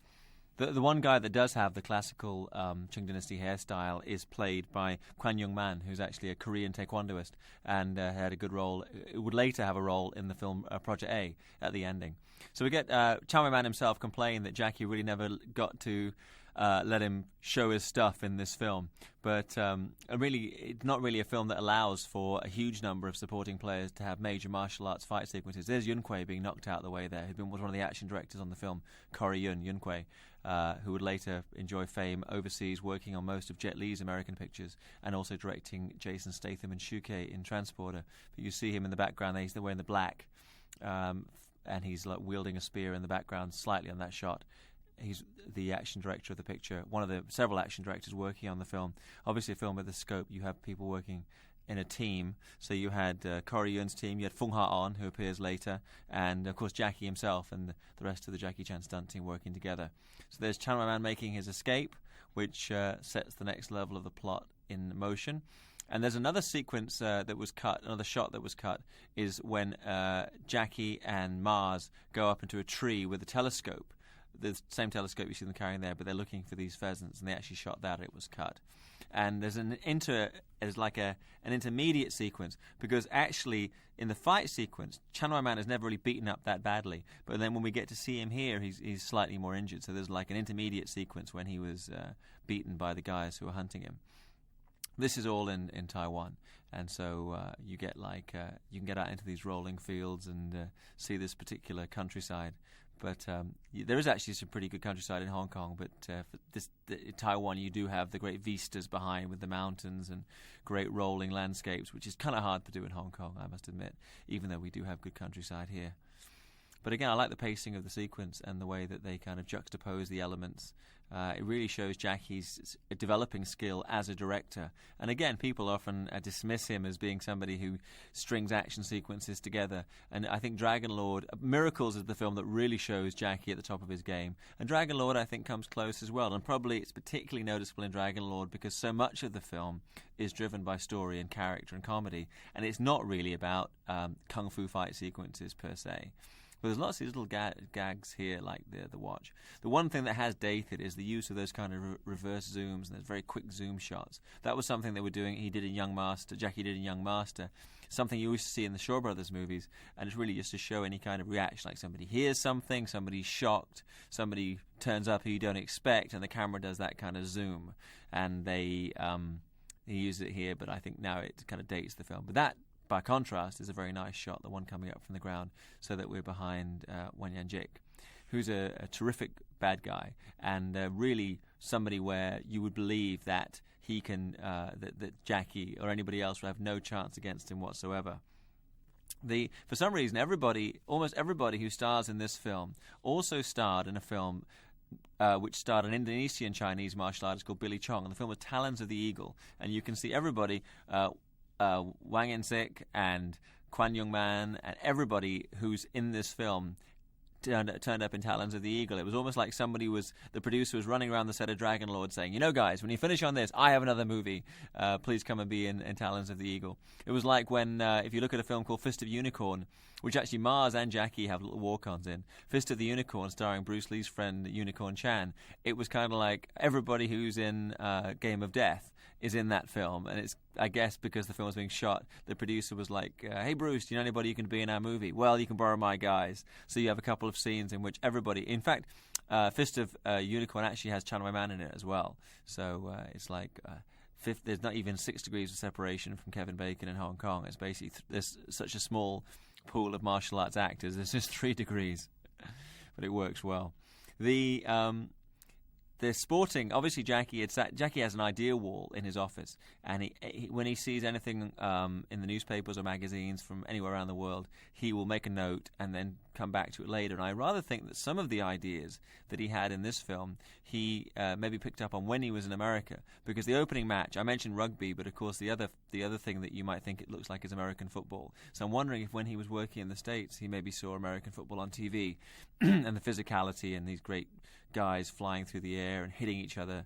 The one guy that does have the classical Qing Dynasty hairstyle is played by Kwan Young Man, who's actually a Korean taekwondoist and had a good role. It would later have a role in the film Project A at the ending. So we get Chan Wai Man himself complain that Jackie really never got to let him show his stuff in this film. But really, it's not really a film that allows for a huge number of supporting players to have major martial arts fight sequences. There's Yun Kuei being knocked out of the way there, who was one of the action directors on the film, Yun Kuei, who would later enjoy fame overseas, working on most of Jet Li's American pictures and also directing Jason Statham and Shukei in Transporter. But you see him in the background there, he's wearing the black, and he's like wielding a spear in the background slightly on that shot. he's the action director of the picture, one of the several action directors working on the film. Obviously, a film with a scope, you have people working in a team. So you had Corey Yun's team, you had Fung Ha-on, who appears later, and of course Jackie himself and the rest of the Jackie Chan stunt team working together. So there's Chan Man making his escape, which sets the next level of the plot in motion. And there's another sequence that was cut, another shot that was cut, is when Jackie and Mars go up into a tree with a telescope. The same telescope you see them carrying there, but they're looking for these pheasants, and they actually shot that. It was cut. And there's an intermediate sequence, because actually in the fight sequence, Chan Man is never really beaten up that badly. But then when we get to see him here, he's slightly more injured. So there's like an intermediate sequence when he was beaten by the guys who were hunting him. This is all in Taiwan, and so you get you can get out into these rolling fields and see this particular countryside. But there is actually some pretty good countryside in Hong Kong. But for Taiwan, you do have the great vistas behind with the mountains and great rolling landscapes, which is kind of hard to do in Hong Kong, I must admit, even though we do have good countryside here. But again, I like the pacing of the sequence and the way that they kind of juxtapose the elements. It really shows Jackie's developing skill as a director. And again, people often dismiss him as being somebody who strings action sequences together. And I think Dragon Lord, Miracles is the film that really shows Jackie at the top of his game. And Dragon Lord, I think, comes close as well. And probably it's particularly noticeable in Dragon Lord because so much of the film is driven by story and character and comedy. And it's not really about kung fu fight sequences per se. But there's lots of these little gags here, like the watch. The one thing that has dated is the use of those kind of reverse zooms and those very quick zoom shots. That was something they were doing. Jackie did in Young Master. Something you used to see in the Shaw Brothers movies, and it's really just to show any kind of reaction, like somebody hears something, somebody's shocked, somebody turns up who you don't expect, and the camera does that kind of zoom. And they use it here, but I think now it kind of dates the film. But that, by contrast, is a very nice shot, the one coming up from the ground, so that we're behind Wan Yanjik, who's a terrific bad guy, and really somebody where you would believe that he can, that Jackie or anybody else would have no chance against him whatsoever. For some reason, almost everybody who stars in this film also starred in a film which starred an Indonesian Chinese martial artist called Billy Chong, and the film was Talons of the Eagle, and you can see everybody, Wang Ensik and Kwan Yung Man and everybody who's in this film turned up in Talons of the Eagle. It was almost like the producer was running around the set of Dragon Lord saying, you know guys, when you finish on this, I have another movie. Please come and be in Talons of the Eagle. It was like when, if you look at a film called Fist of the Unicorn, which actually Mars and Jackie have little walk-ons in, Fist of the Unicorn starring Bruce Lee's friend Unicorn Chan, it was kind of like everybody who's in Game of Death is in that film, and it's, I guess, because the film was being shot, the producer was like, hey Bruce, do you know anybody who can be in our movie? Well, you can borrow my guys. So you have a couple of scenes in which everybody, in fact, Fist of Unicorn actually has Chan Man in it as well. So it's like there's not even 6 degrees of separation from Kevin Bacon in Hong Kong. It's basically there's such a small pool of martial arts actors. There's just 3 degrees, but it works well. The sporting, obviously Jackie has an idea wall in his office, and he when he sees anything in the newspapers or magazines from anywhere around the world, he will make a note and then come back to it later. And I rather think that some of the ideas that he had in this film, he maybe picked up on when he was in America, because the opening match, I mentioned rugby, but of course the other thing that you might think it looks like is American football. So I'm wondering if when he was working in the States, he maybe saw American football on TV and the physicality and these great guys flying through the air and hitting each other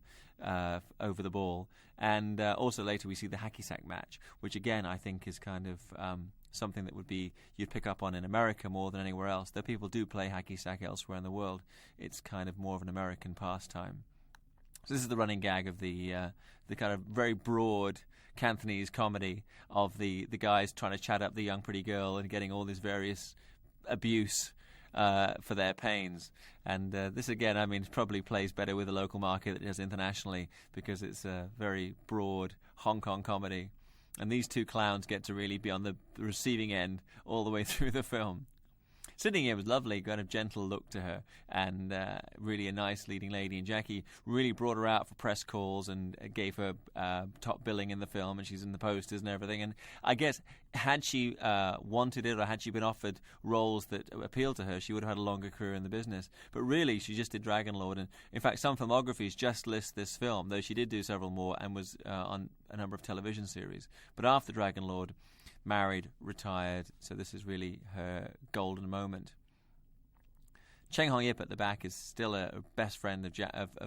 over the ball. And also later we see the hacky sack match, which again I think is kind of something that you'd pick up on in America more than anywhere else. Though people do play hacky sack elsewhere in the world, it's kind of more of an American pastime. So this is the running gag of the kind of very broad Cantonese comedy of the guys trying to chat up the young pretty girl and getting all this various abuse for their pains. And this again, I mean, probably plays better with the local market than it does internationally, because it's a very broad Hong Kong comedy. And these two clowns get to really be on the receiving end all the way through the film. sitting here was lovely, kind of gentle look to her, and really a nice leading lady. And Jackie really brought her out for press calls and gave her top billing in the film, and she's in the posters and everything. And I guess had she wanted it, or had she been offered roles that appealed to her, she would have had a longer career in the business. But really, she just did Dragon Lord. And in fact, some filmographies just list this film, though she did do several more and was on a number of television series. But after Dragon Lord, married, retired, so this is really her golden moment. Cheng Hong Yip at the back is still a best friend of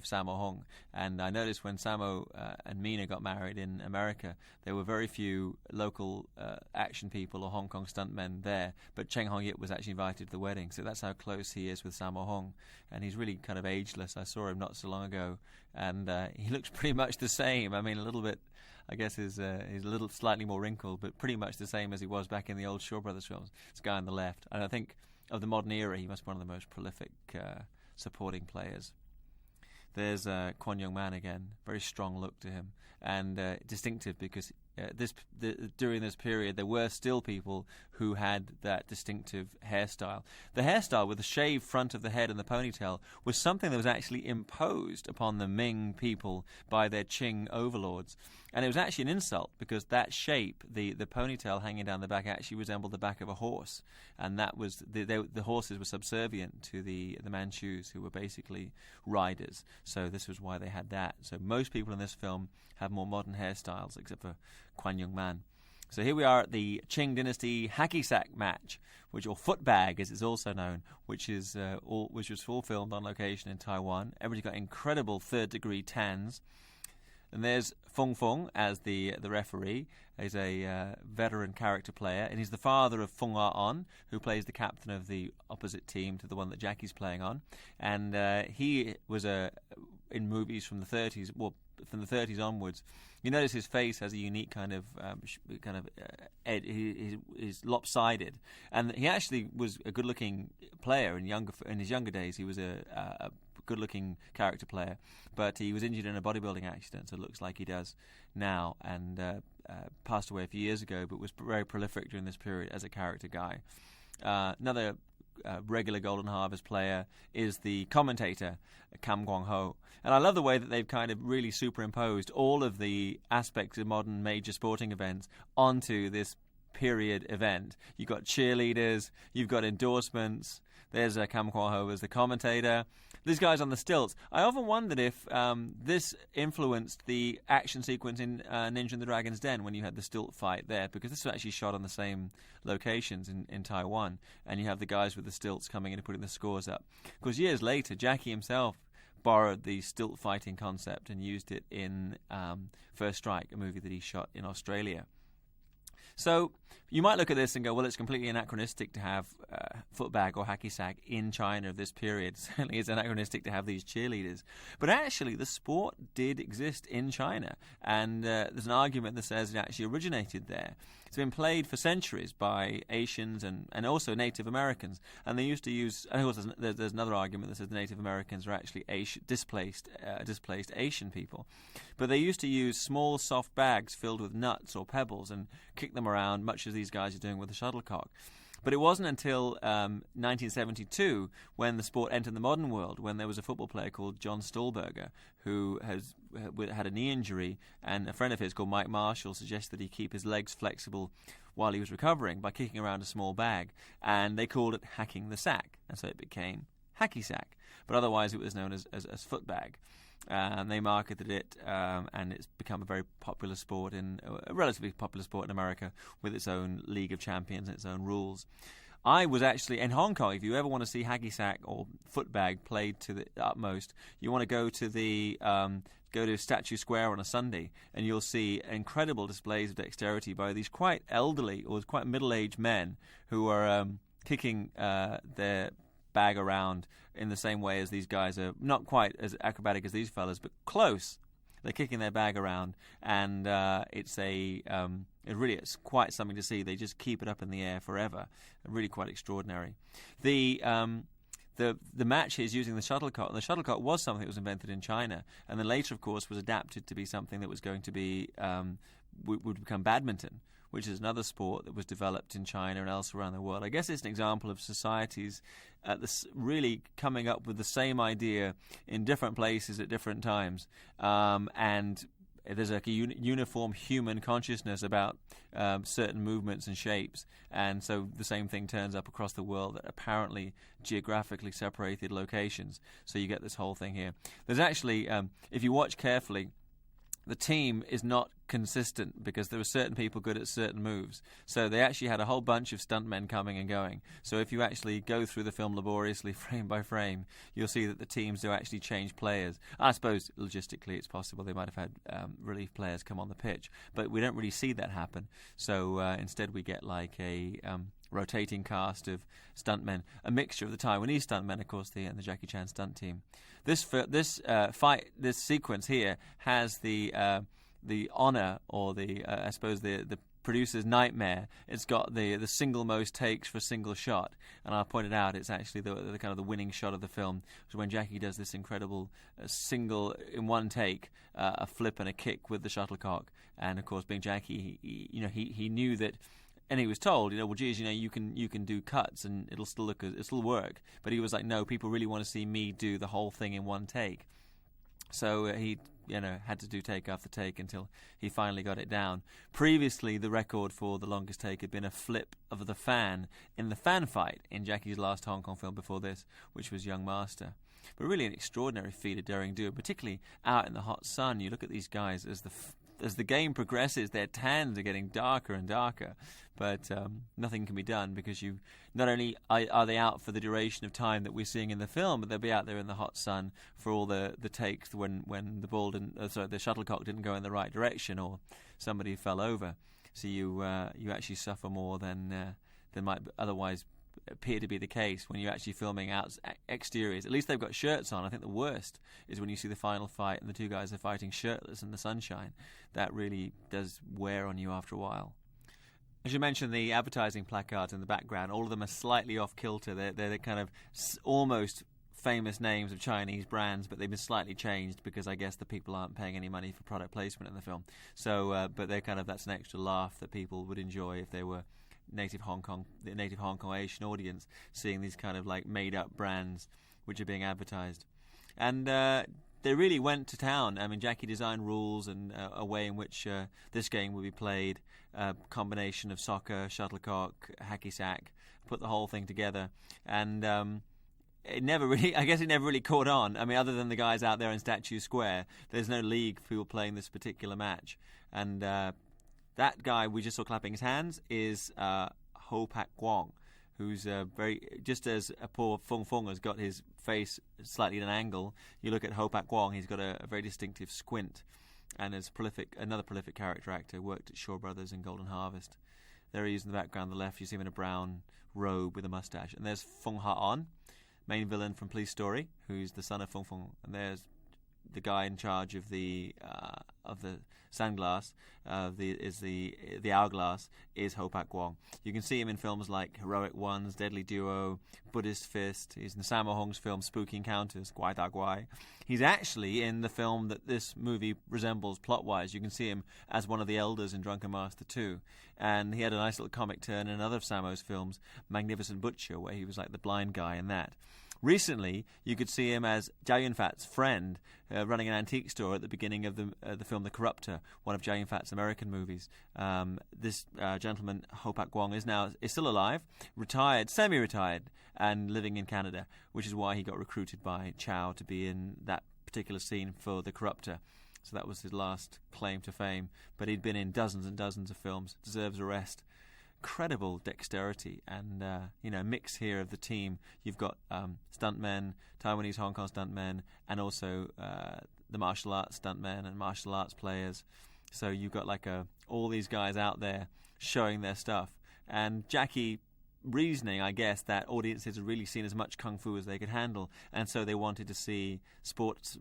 Sammo Hung, and I noticed when Sammo and Mina got married in America, there were very few local action people or Hong Kong stuntmen there, but Cheng Hong Yip was actually invited to the wedding, so that's how close he is with Sammo Hung, and he's really kind of ageless. I saw him not so long ago, and he looks pretty much the same. I mean, a little bit, I guess he's a little slightly more wrinkled, but pretty much the same as he was back in the old Shaw Brothers films. This guy on the left, and I think of the modern era, he must be one of the most prolific supporting players. There's Kwon Young Man again, very strong look to him, and distinctive because during this period there were still people who had that distinctive hairstyle. The hairstyle with the shaved front of the head and the ponytail was something that was actually imposed upon the Ming people by their Qing overlords. And it was actually an insult because that shape, the ponytail hanging down the back, actually resembled the back of a horse. And that was the horses were subservient to the Manchus, who were basically riders. So this was why they had that. So most people in this film have more modern hairstyles, except for Kwan Young Man. So here we are at the Qing Dynasty hacky sack match, or foot bag as it's also known, which was all filmed on location in Taiwan. Everybody's got incredible third-degree tans. And there's Fung Fung as the referee. He's a veteran character player, and he's the father of Fung Ah-on, who plays the captain of the opposite team to the one that Jackie's playing on. And he was in movies from the 30s, from the 30s onwards. You notice his face has a unique kind of he's lopsided, and he actually was a good-looking player in his younger days. He was a good-looking character player, but he was injured in a bodybuilding accident, so it looks like he does now, and passed away a few years ago, but was very prolific during this period as a character guy. Another regular Golden Harvest player is the commentator, Kam Kwang-ho. And I love the way that they've kind of really superimposed all of the aspects of modern major sporting events onto this period event. You've got cheerleaders, you've got endorsements, there's Kam Kwang-ho as the commentator. These guys on the stilts. I often wondered if this influenced the action sequence in Ninja and the Dragon's Den when you had the stilt fight there, because this was actually shot on the same locations in Taiwan, and you have the guys with the stilts coming in and putting the scores up. Because years later, Jackie himself borrowed the stilt fighting concept and used it in First Strike, a movie that he shot in Australia. So you might look at this and go, well, it's completely anachronistic to have footbag or hacky sack in China of this period. Certainly it's anachronistic to have these cheerleaders. But actually the sport did exist in China, and there's an argument that says it actually originated there. It's been played for centuries by Asians and also Native Americans, and they used to use, and of course there's another argument that says the Native Americans are actually displaced Asian people. But they used to use small soft bags filled with nuts or pebbles and kick them around, much as these guys are doing with the shuttlecock. But it wasn't until 1972 when the sport entered the modern world, when there was a football player called John Stolberger who had a knee injury, and a friend of his called Mike Marshall suggested that he keep his legs flexible while he was recovering by kicking around a small bag, and they called it hacking the sack, and so it became hacky sack. But otherwise it was known as footbag. And they marketed it, and it's become a very popular sport, a relatively popular sport in America, with its own League of Champions and its own rules. I was actually in Hong Kong. If you ever want to see hacky sack or footbag played to the utmost, you want to go to Statue Square on a Sunday, and you'll see incredible displays of dexterity by these quite elderly or quite middle-aged men who are kicking their bag around in the same way as these guys are, not quite as acrobatic as these fellas, but close. They're kicking their bag around, and it's quite something to see. They just keep it up in the air forever. Really quite extraordinary. The match is using the shuttlecock, and the shuttlecock was something that was invented in China, and then later, of course, was adapted to be something that was going to be would become badminton, which is another sport that was developed in China and elsewhere around the world. I guess it's an example of societies really coming up with the same idea in different places at different times, and there's like a uniform human consciousness about certain movements and shapes, and so the same thing turns up across the world at apparently geographically separated locations. So you get this whole thing here. There's actually, if you watch carefully, the team is not consistent because there were certain people good at certain moves. So they actually had a whole bunch of stuntmen coming and going. So if you actually go through the film laboriously, frame by frame, you'll see that the teams do actually change players. I suppose logistically it's possible they might have had relief players come on the pitch, but we don't really see that happen. So instead we get like a rotating cast of stuntmen, a mixture of the Taiwanese stuntmen, of course, and the Jackie Chan stunt team. This sequence here has the honor, or I suppose the producer's nightmare. It's got the single most takes for a single shot, and I pointed out it's actually the kind of the winning shot of the film, which is when Jackie does this incredible single in one take, a flip and a kick with the shuttlecock. And of course, being Jackie, he knew that. And he was told, well, geez, you can do cuts and it'll still work. But he was like, no, people really want to see me do the whole thing in one take. So he, had to do take after take until he finally got it down. Previously, the record for the longest take had been a flip of the fan in the fan fight in Jackie's last Hong Kong film before this, which was Young Master. But really an extraordinary feat of daring do, particularly out in the hot sun. You look at these guys as the game progresses, their tans are getting darker and darker, but nothing can be done because you not only are they out for the duration of time that we're seeing in the film, but they'll be out there in the hot sun for all the takes when the ball the shuttlecock didn't go in the right direction or somebody fell over. So you actually suffer more than might otherwise appear to be the case when you're actually filming out exteriors. At least they've got shirts on. I think the worst is when you see the final fight and the two guys are fighting shirtless in the sunshine. That really does wear on you after a while. I should mention the advertising placards in the background. All of them are slightly off kilter. They're kind of almost famous names of Chinese brands, but they've been slightly changed because I guess the people aren't paying any money for product placement in the film. So, but they're that's an extra laugh that people would enjoy if they were the native Hong Kong Asian audience seeing these kind of like made up brands which are being advertised. And they really went to town. I mean, Jackie designed rules and a way in which this game would be played, a combination of soccer, shuttlecock, hacky sack, put the whole thing together. And it never really caught on. I mean, other than the guys out there in Statue Square, there's no league for people playing this particular match. And that guy we just saw clapping his hands is Ho Pak Guang, who's just as poor Fung Fung has got his face slightly at an angle. You look at Ho Pak Guang, he's got a very distinctive squint, and is another prolific character actor, worked at Shaw Brothers and Golden Harvest. There he is in the background on the left. You see him in a brown robe with a mustache. And there's Fung Ha-on, main villain from Police Story, who's the son of Fung Fung. And there's the guy in charge of the sunglass, the hourglass, is Ho Pak Guang. You can see him in films like Heroic Ones, Deadly Duo, Buddhist Fist. He's in Sammo Hung's film Spooky Encounters, Guai Da Guai. He's actually in the film that this movie resembles plot-wise. You can see him as one of the elders in Drunken Master 2. And he had a nice little comic turn in another of Sammo's films, Magnificent Butcher, where he was like the blind guy in that. Recently, you could see him as Zhao Yunfat's friend, running an antique store at the beginning of the film The Corruptor, one of Zhao Yunfat's American movies. This gentleman, Ho Pak Guang, is still alive, retired, semi-retired, and living in Canada, which is why he got recruited by Chow to be in that particular scene for The Corruptor. So that was his last claim to fame. But he'd been in dozens and dozens of films, deserves a rest. Incredible dexterity and mix here of the team. You've got stuntmen, Taiwanese Hong Kong stuntmen, and also the martial arts stuntmen and martial arts players. So you've got all these guys out there showing their stuff. And Jackie reasoning, I guess, that audiences had really seen as much kung fu as they could handle, and so they wanted to see sports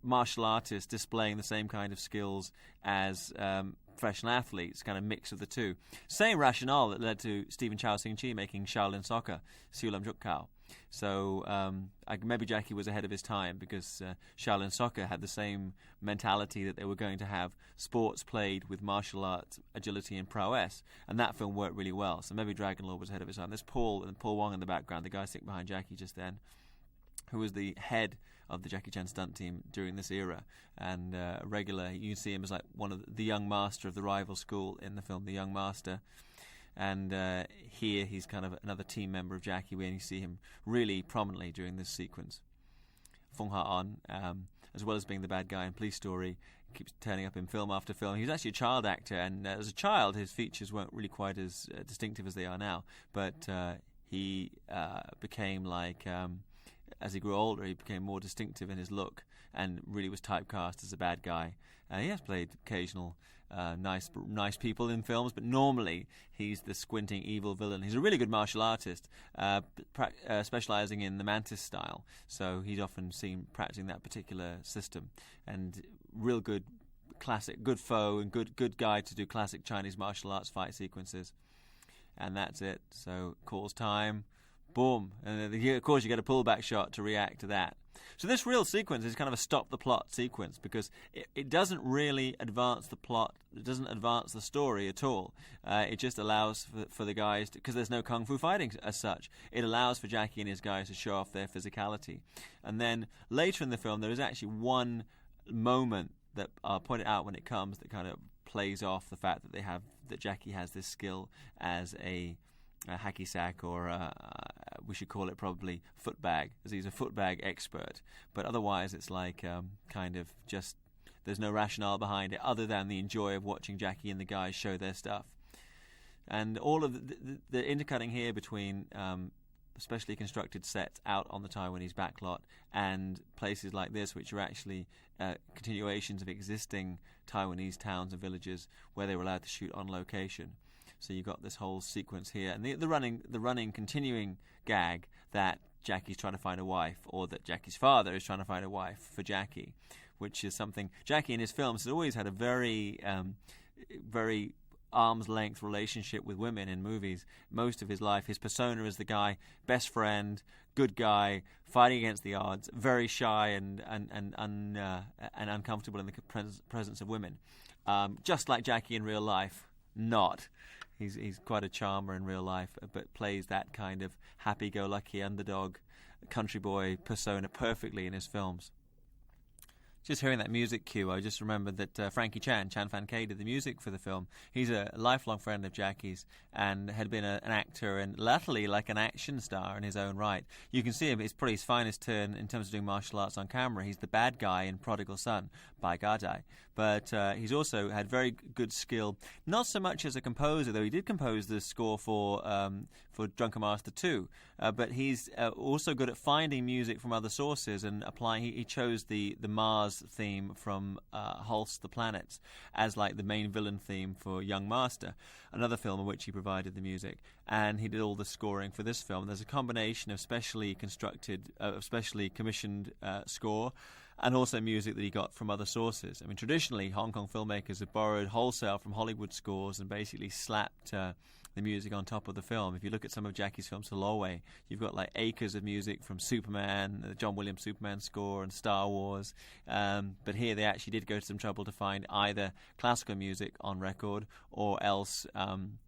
martial artists displaying the same kind of skills as professional athletes, kind of mix of the two. Same rationale that led to Stephen Chow Sing Chi making Shaolin Soccer, Siu Lam Juk Kao. So maybe Jackie was ahead of his time, because Shaolin soccer had the same mentality that they were going to have sports played with martial arts, agility, and prowess, and that film worked really well. So maybe Dragon Lord was ahead of his time. There's Paul Wong in the background, the guy sitting behind Jackie just then, who was the head of the Jackie Chan stunt team during this era, and regular. You see him as like one of the young master of the rival school in the film, The Young Master. And here he's kind of another team member of Jackie, when you see him really prominently during this sequence. Fung Ha-on, as well as being the bad guy in Police Story, keeps turning up in film after film. He's actually a child actor, and as a child his features weren't really quite as distinctive as they are now, but he became like... as he grew older, he became more distinctive in his look and really was typecast as a bad guy. He has played occasional nice people in films, but normally he's the squinting evil villain. He's a really good martial artist, specializing in the mantis style, so he's often seen practicing that particular system. And real good classic, good foe and good guy to do classic Chinese martial arts fight sequences. And that's it. So calls time. Boom. And of course you get a pullback shot to react to that. So this real sequence is kind of a stop-the-plot sequence, because it doesn't really advance the plot. It doesn't advance the story at all. It just allows for the guys, because there's no kung fu fighting as such, it allows for Jackie and his guys to show off their physicality. And then later in the film there is actually one moment that I'll point it out when it comes, that kind of plays off the fact that Jackie has this skill as a hacky sack, or we should call it probably footbag, as he's a footbag expert. But otherwise it's like kind of just, there's no rationale behind it other than the joy of watching Jackie and the guys show their stuff. And all of the intercutting here between specially constructed sets out on the Taiwanese backlot and places like this, which are actually continuations of existing Taiwanese towns and villages where they were allowed to shoot on location. So you've got this whole sequence here, and the running continuing gag that Jackie's trying to find a wife, or that Jackie's father is trying to find a wife for Jackie, which is something Jackie in his films has always had a very very arm's length relationship with women in movies. Most of his life, his persona is the guy, best friend, good guy, fighting against the odds, very shy and uncomfortable in the presence of women. Just like Jackie in real life, not. He's quite a charmer in real life, but plays that kind of happy-go-lucky underdog country boy persona perfectly in his films. Just hearing that music cue, I just remembered that Frankie Chan Fan Kay, did the music for the film. He's a lifelong friend of Jackie's and had been an actor and latterly like an action star in his own right. You can see him, it's probably his finest turn in terms of doing martial arts on camera. He's the bad guy in Prodigal Son by Gadai. But he's also had very good skill, not so much as a composer, though he did compose the score for Drunken Master 2, but he's also good at finding music from other sources and applying. He chose the Mars theme from Holst the Planets as like the main villain theme for Young Master, another film in which he provided the music, and he did all the scoring for this film. There's a combination of specially commissioned score and also music that he got from other sources. I mean, traditionally, Hong Kong filmmakers have borrowed wholesale from Hollywood scores and basically slapped the music on top of the film. If you look at some of Jackie's films, Holloway, you've got like acres of music from Superman, the John Williams Superman score, and Star Wars. But here they actually did go to some trouble to find either classical music on record or else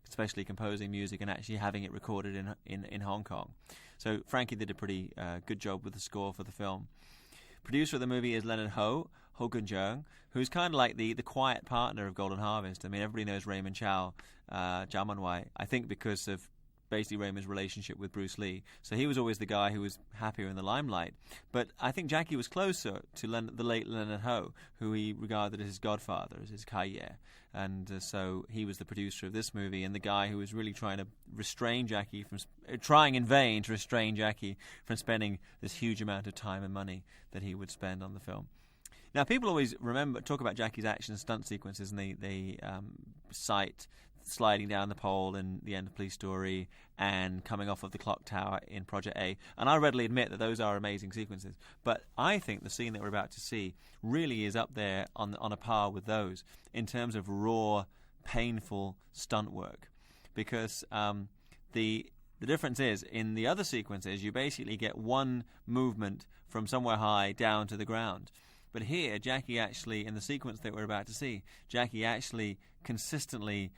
especially composing music and actually having it recorded in Hong Kong. So Frankie did a pretty good job with the score for the film. Producer of the movie is Leonard Ho Gun-jeong, who's kind of like the quiet partner of Golden Harvest. I mean, everybody knows Raymond Chow, Chow Man-wai, I think because of basically Raymond's relationship with Bruce Lee. So he was always the guy who was happier in the limelight. But I think Jackie was closer to the late Leonard Ho, who he regarded as his godfather, as his Kai-ye. And so he was the producer of this movie and the guy who was really trying to restrain Jackie from trying in vain to restrain Jackie from spending this huge amount of time and money that he would spend on the film. Now, people always talk about Jackie's action stunt sequences, and they cite sliding down the pole in the end of Police Story and coming off of the clock tower in Project A. And I readily admit that those are amazing sequences. But I think the scene that we're about to see really is up there on a par with those in terms of raw, painful stunt work. Because the The difference is, in the other sequences, you basically get one movement from somewhere high down to the ground. But here, Jackie actually, in the sequence that we're about to see, Jackie actually consistently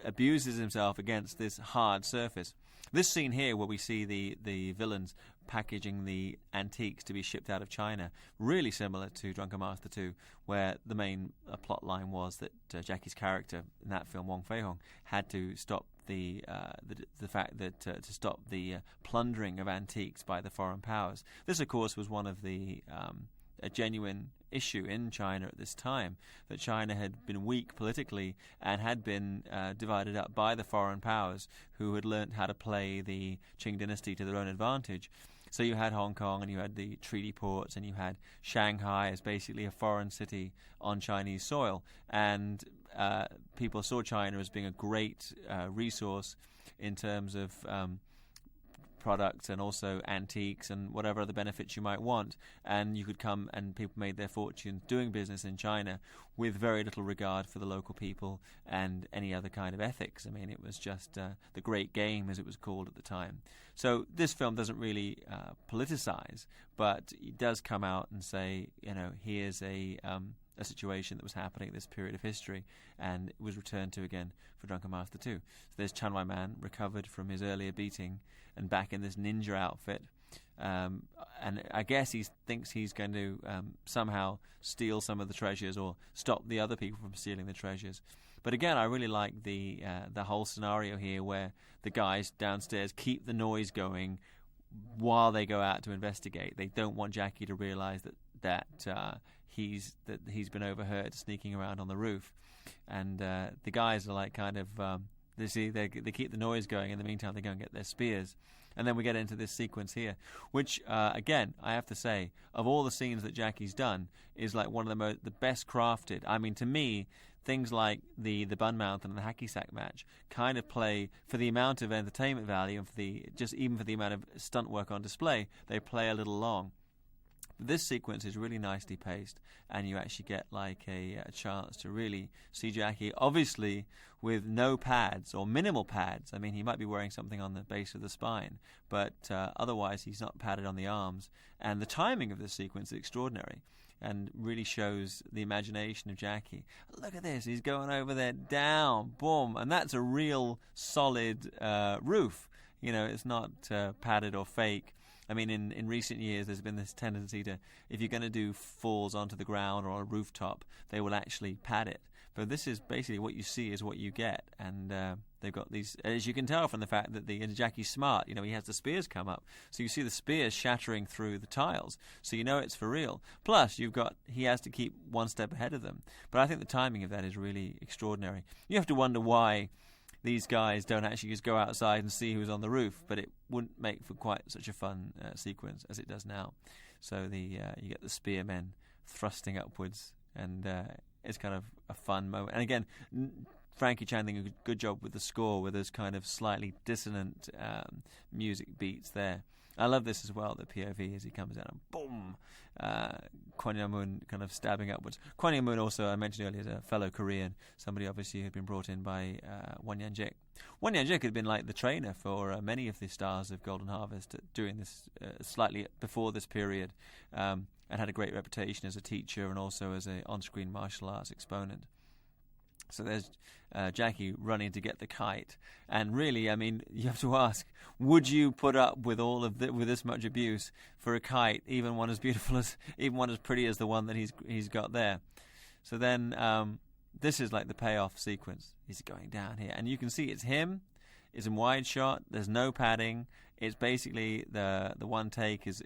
abuses himself against this hard surface. This scene here, where we see the villains packaging the antiques to be shipped out of China, really similar to Drunken Master 2, where the main plot line was that Jackie's character in that film, Wong Fei-hung, had to stop the fact that to stop the plundering of antiques by the foreign powers. This, of course, was one of the a genuine issue in China at this time, that China had been weak politically and had been divided up by the foreign powers who had learnt how to play the Qing dynasty to their own advantage. So you had Hong Kong, and you had the treaty ports, and you had Shanghai as basically a foreign city on Chinese soil, and people saw China as being a great resource in terms of products and also antiques and whatever other benefits you might want, and you could come, and people made their fortunes doing business in China with very little regard for the local people and any other kind of ethics. I mean, it was just the great game, as it was called at the time. So this film doesn't really politicize, but it does come out and say, here's a situation that was happening at this period of history, and it was returned to again for Drunken Master 2. So there's Chan Wai Man, recovered from his earlier beating and back in this ninja outfit, and I guess he thinks he's going to somehow steal some of the treasures or stop the other people from stealing the treasures. But again, I really like the whole scenario here, where the guys downstairs keep the noise going while they go out to investigate. They don't want Jackie to realize that he's been overheard sneaking around on the roof, and the guys are like kind of they keep the noise going. In the meantime, they go and get their spears, and then we get into this sequence here, which again, I have to say, of all the scenes that Jackie's done, is like one of the best crafted. I mean, to me, things like the Bun Mountain and the hacky sack match kind of play, for the amount of entertainment value and even for the amount of stunt work on display, they play a little long. This sequence is really nicely paced, and you actually get like a chance to really see Jackie, obviously with no pads or minimal pads. I mean, he might be wearing something on the base of the spine, but otherwise he's not padded on the arms. And the timing of this sequence is extraordinary and really shows the imagination of Jackie. Look at this, he's going over there, down, boom, and that's a real solid roof. It's not padded or fake. I mean, in recent years, there's been this tendency to, if you're going to do falls onto the ground or a rooftop, they will actually pad it. But this is basically what you see is what you get. And they've got these, as you can tell from the fact that Jackie's smart, he has the spears come up. So you see the spears shattering through the tiles. So it's for real. Plus, he has to keep one step ahead of them. But I think the timing of that is really extraordinary. You have to wonder why these guys don't actually just go outside and see who's on the roof, but it wouldn't make for quite such a fun sequence as it does now. So you get the spearmen thrusting upwards, and it's kind of a fun moment. And again, Frankie Chan did a good job with the score, with those kind of slightly dissonant music beats there. I love this as well, the POV as he comes down and boom, Kwon Young-moon kind of stabbing upwards. Kwon Young-moon also, I mentioned earlier, is a fellow Korean, somebody obviously who had been brought in by Won Yan-jik. Won Yan-jik had been like the trainer for many of the stars of Golden Harvest during this, slightly before this period, and had a great reputation as a teacher and also as an on-screen martial arts exponent. So there's Jackie running to get the kite, and really, I mean, you have to ask: would you put up with with this much abuse for a kite, even one as pretty as the one that he's got there? So then, this is like the payoff sequence. He's going down here, and you can see it's him. It's in wide shot. There's no padding. It's basically the one take is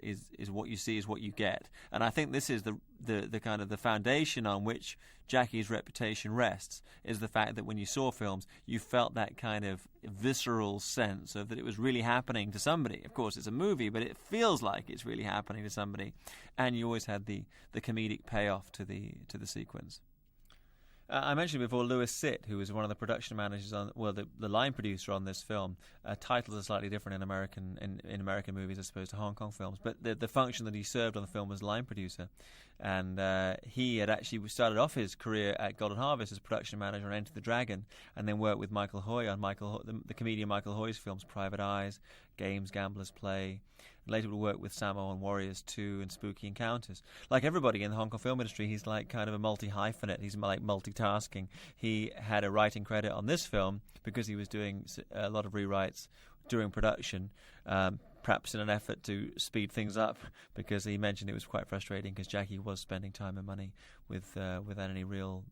what you see is what you get, and I think this is the kind of the foundation on which Jackie's reputation rests, is the fact that when you saw films, you felt that kind of visceral sense of that it was really happening to somebody. Of course, it's a movie, but it feels like it's really happening to somebody, and you always had the comedic payoff to the sequence. I mentioned before Louis Sitt, who was one of the production managers the line producer on this film. Titles are slightly different in American movies as opposed to Hong Kong films, but the function that he served on the film was line producer. And he had actually started off his career at Golden Harvest as production manager on Enter the Dragon, and then worked with Michael Hoy on the comedian Michael Hoy's films Private Eyes, Games, Gamblers Play. And later would work with Sammo on Warriors 2 and Spooky Encounters. Like everybody in the Hong Kong film industry, he's like kind of a multi-hyphenate. He's like multitasking. He had a writing credit on this film because he was doing a lot of rewrites during production, perhaps in an effort to speed things up, because he mentioned it was quite frustrating because Jackie was spending time and money without any real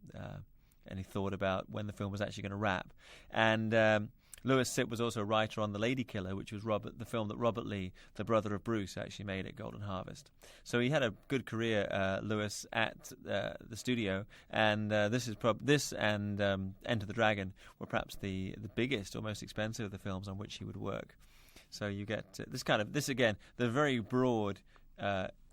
any thought about when the film was actually going to wrap. And Lewis Sipp was also a writer on The Lady Killer, which was the film that Robert Lee, the brother of Bruce, actually made at Golden Harvest. So he had a good career, Lewis, at the studio, and this and Enter the Dragon were perhaps the biggest or most expensive of the films on which he would work. So you get this again, the very broad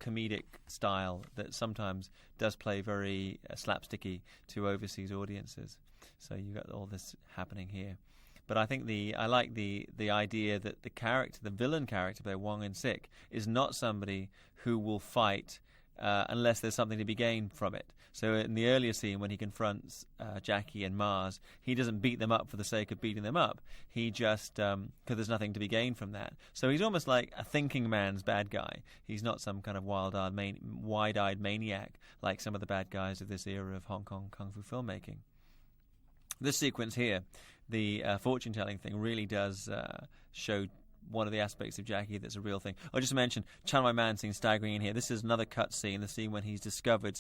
comedic style that sometimes does play very slapsticky to overseas audiences. So you got all this happening here. But I think I like the idea that the villain character by Wong In-sik, is not somebody who will fight unless there's something to be gained from it. So in the earlier scene when he confronts Jackie and Mars, he doesn't beat them up for the sake of beating them up. He just, because there's nothing to be gained from that. So he's almost like a thinking man's bad guy. He's not some kind of wide-eyed maniac like some of the bad guys of this era of Hong Kong kung fu filmmaking. This sequence here, the fortune-telling thing, really does show one of the aspects of Jackie that's a real thing. I'll just mention Chan Wai Man scene staggering in here. This is another cut scene, the scene when he's discovered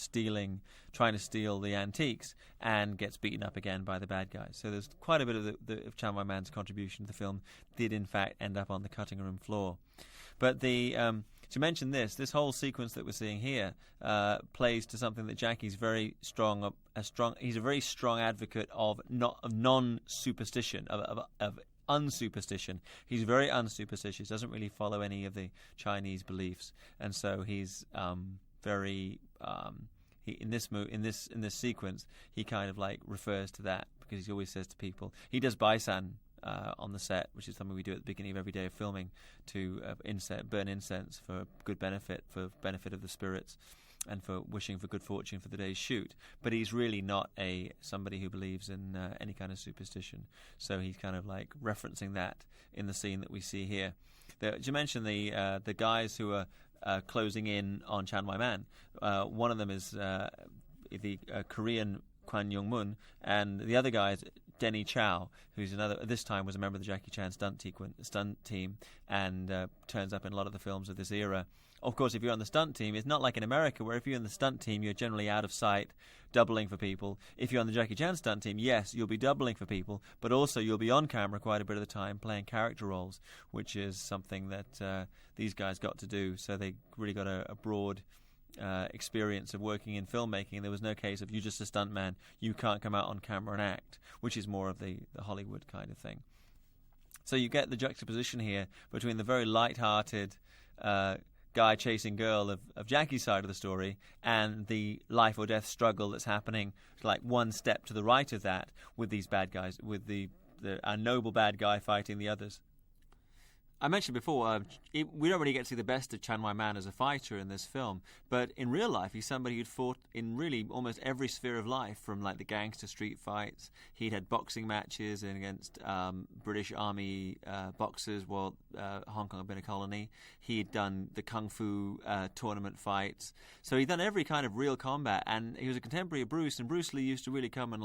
trying to steal the antiques and gets beaten up again by the bad guys. So there's quite a bit of Chan Wai Man's contribution to the film did in fact end up on the cutting room floor. But to mention this whole sequence that we're seeing here plays to something that Jackie's very strong. He's a very strong advocate of non-superstition, of unsuperstition. He's very unsuperstitious. Doesn't really follow any of the Chinese beliefs, and so he's very. In this sequence, he kind of like refers to that because he always says to people. He does baisan on the set, which is something we do at the beginning of every day of filming, to burn incense for benefit of the spirits, and for wishing for good fortune for the day's shoot. But he's really not somebody who believes in any kind of superstition. So he's kind of like referencing that in the scene that we see here. You mentioned the guys who are closing in on Chan Wai Man. One of them is the Korean Kwan Young Mun, and the other guy is Denny Chow, who's this time was a member of the Jackie Chan stunt team, and turns up in a lot of the films of this era. Of course, if you're on the stunt team, it's not like in America, where if you're in the stunt team, you're generally out of sight, doubling for people. If you're on the Jackie Chan stunt team, yes, you'll be doubling for people, but also you'll be on camera quite a bit of the time playing character roles, which is something that these guys got to do. So they really got a broad experience of working in filmmaking, and there was no case of you just a stuntman, you can't come out on camera and act, which is more of the Hollywood kind of thing. So you get the juxtaposition here between the very light-hearted guy chasing girl of Jackie's side of the story and the life or death struggle that's happening like one step to the right of that with these bad guys, with a noble bad guy fighting the others. I mentioned before, we don't really get to see the best of Chan Wai Man as a fighter in this film, but in real life, he's somebody who'd fought in really almost every sphere of life, from like the gangster street fights. He'd had boxing matches against British Army boxers while Hong Kong had been a colony. He'd done the kung fu tournament fights. So he'd done every kind of real combat, and he was a contemporary of Bruce, and Bruce Lee used to really come and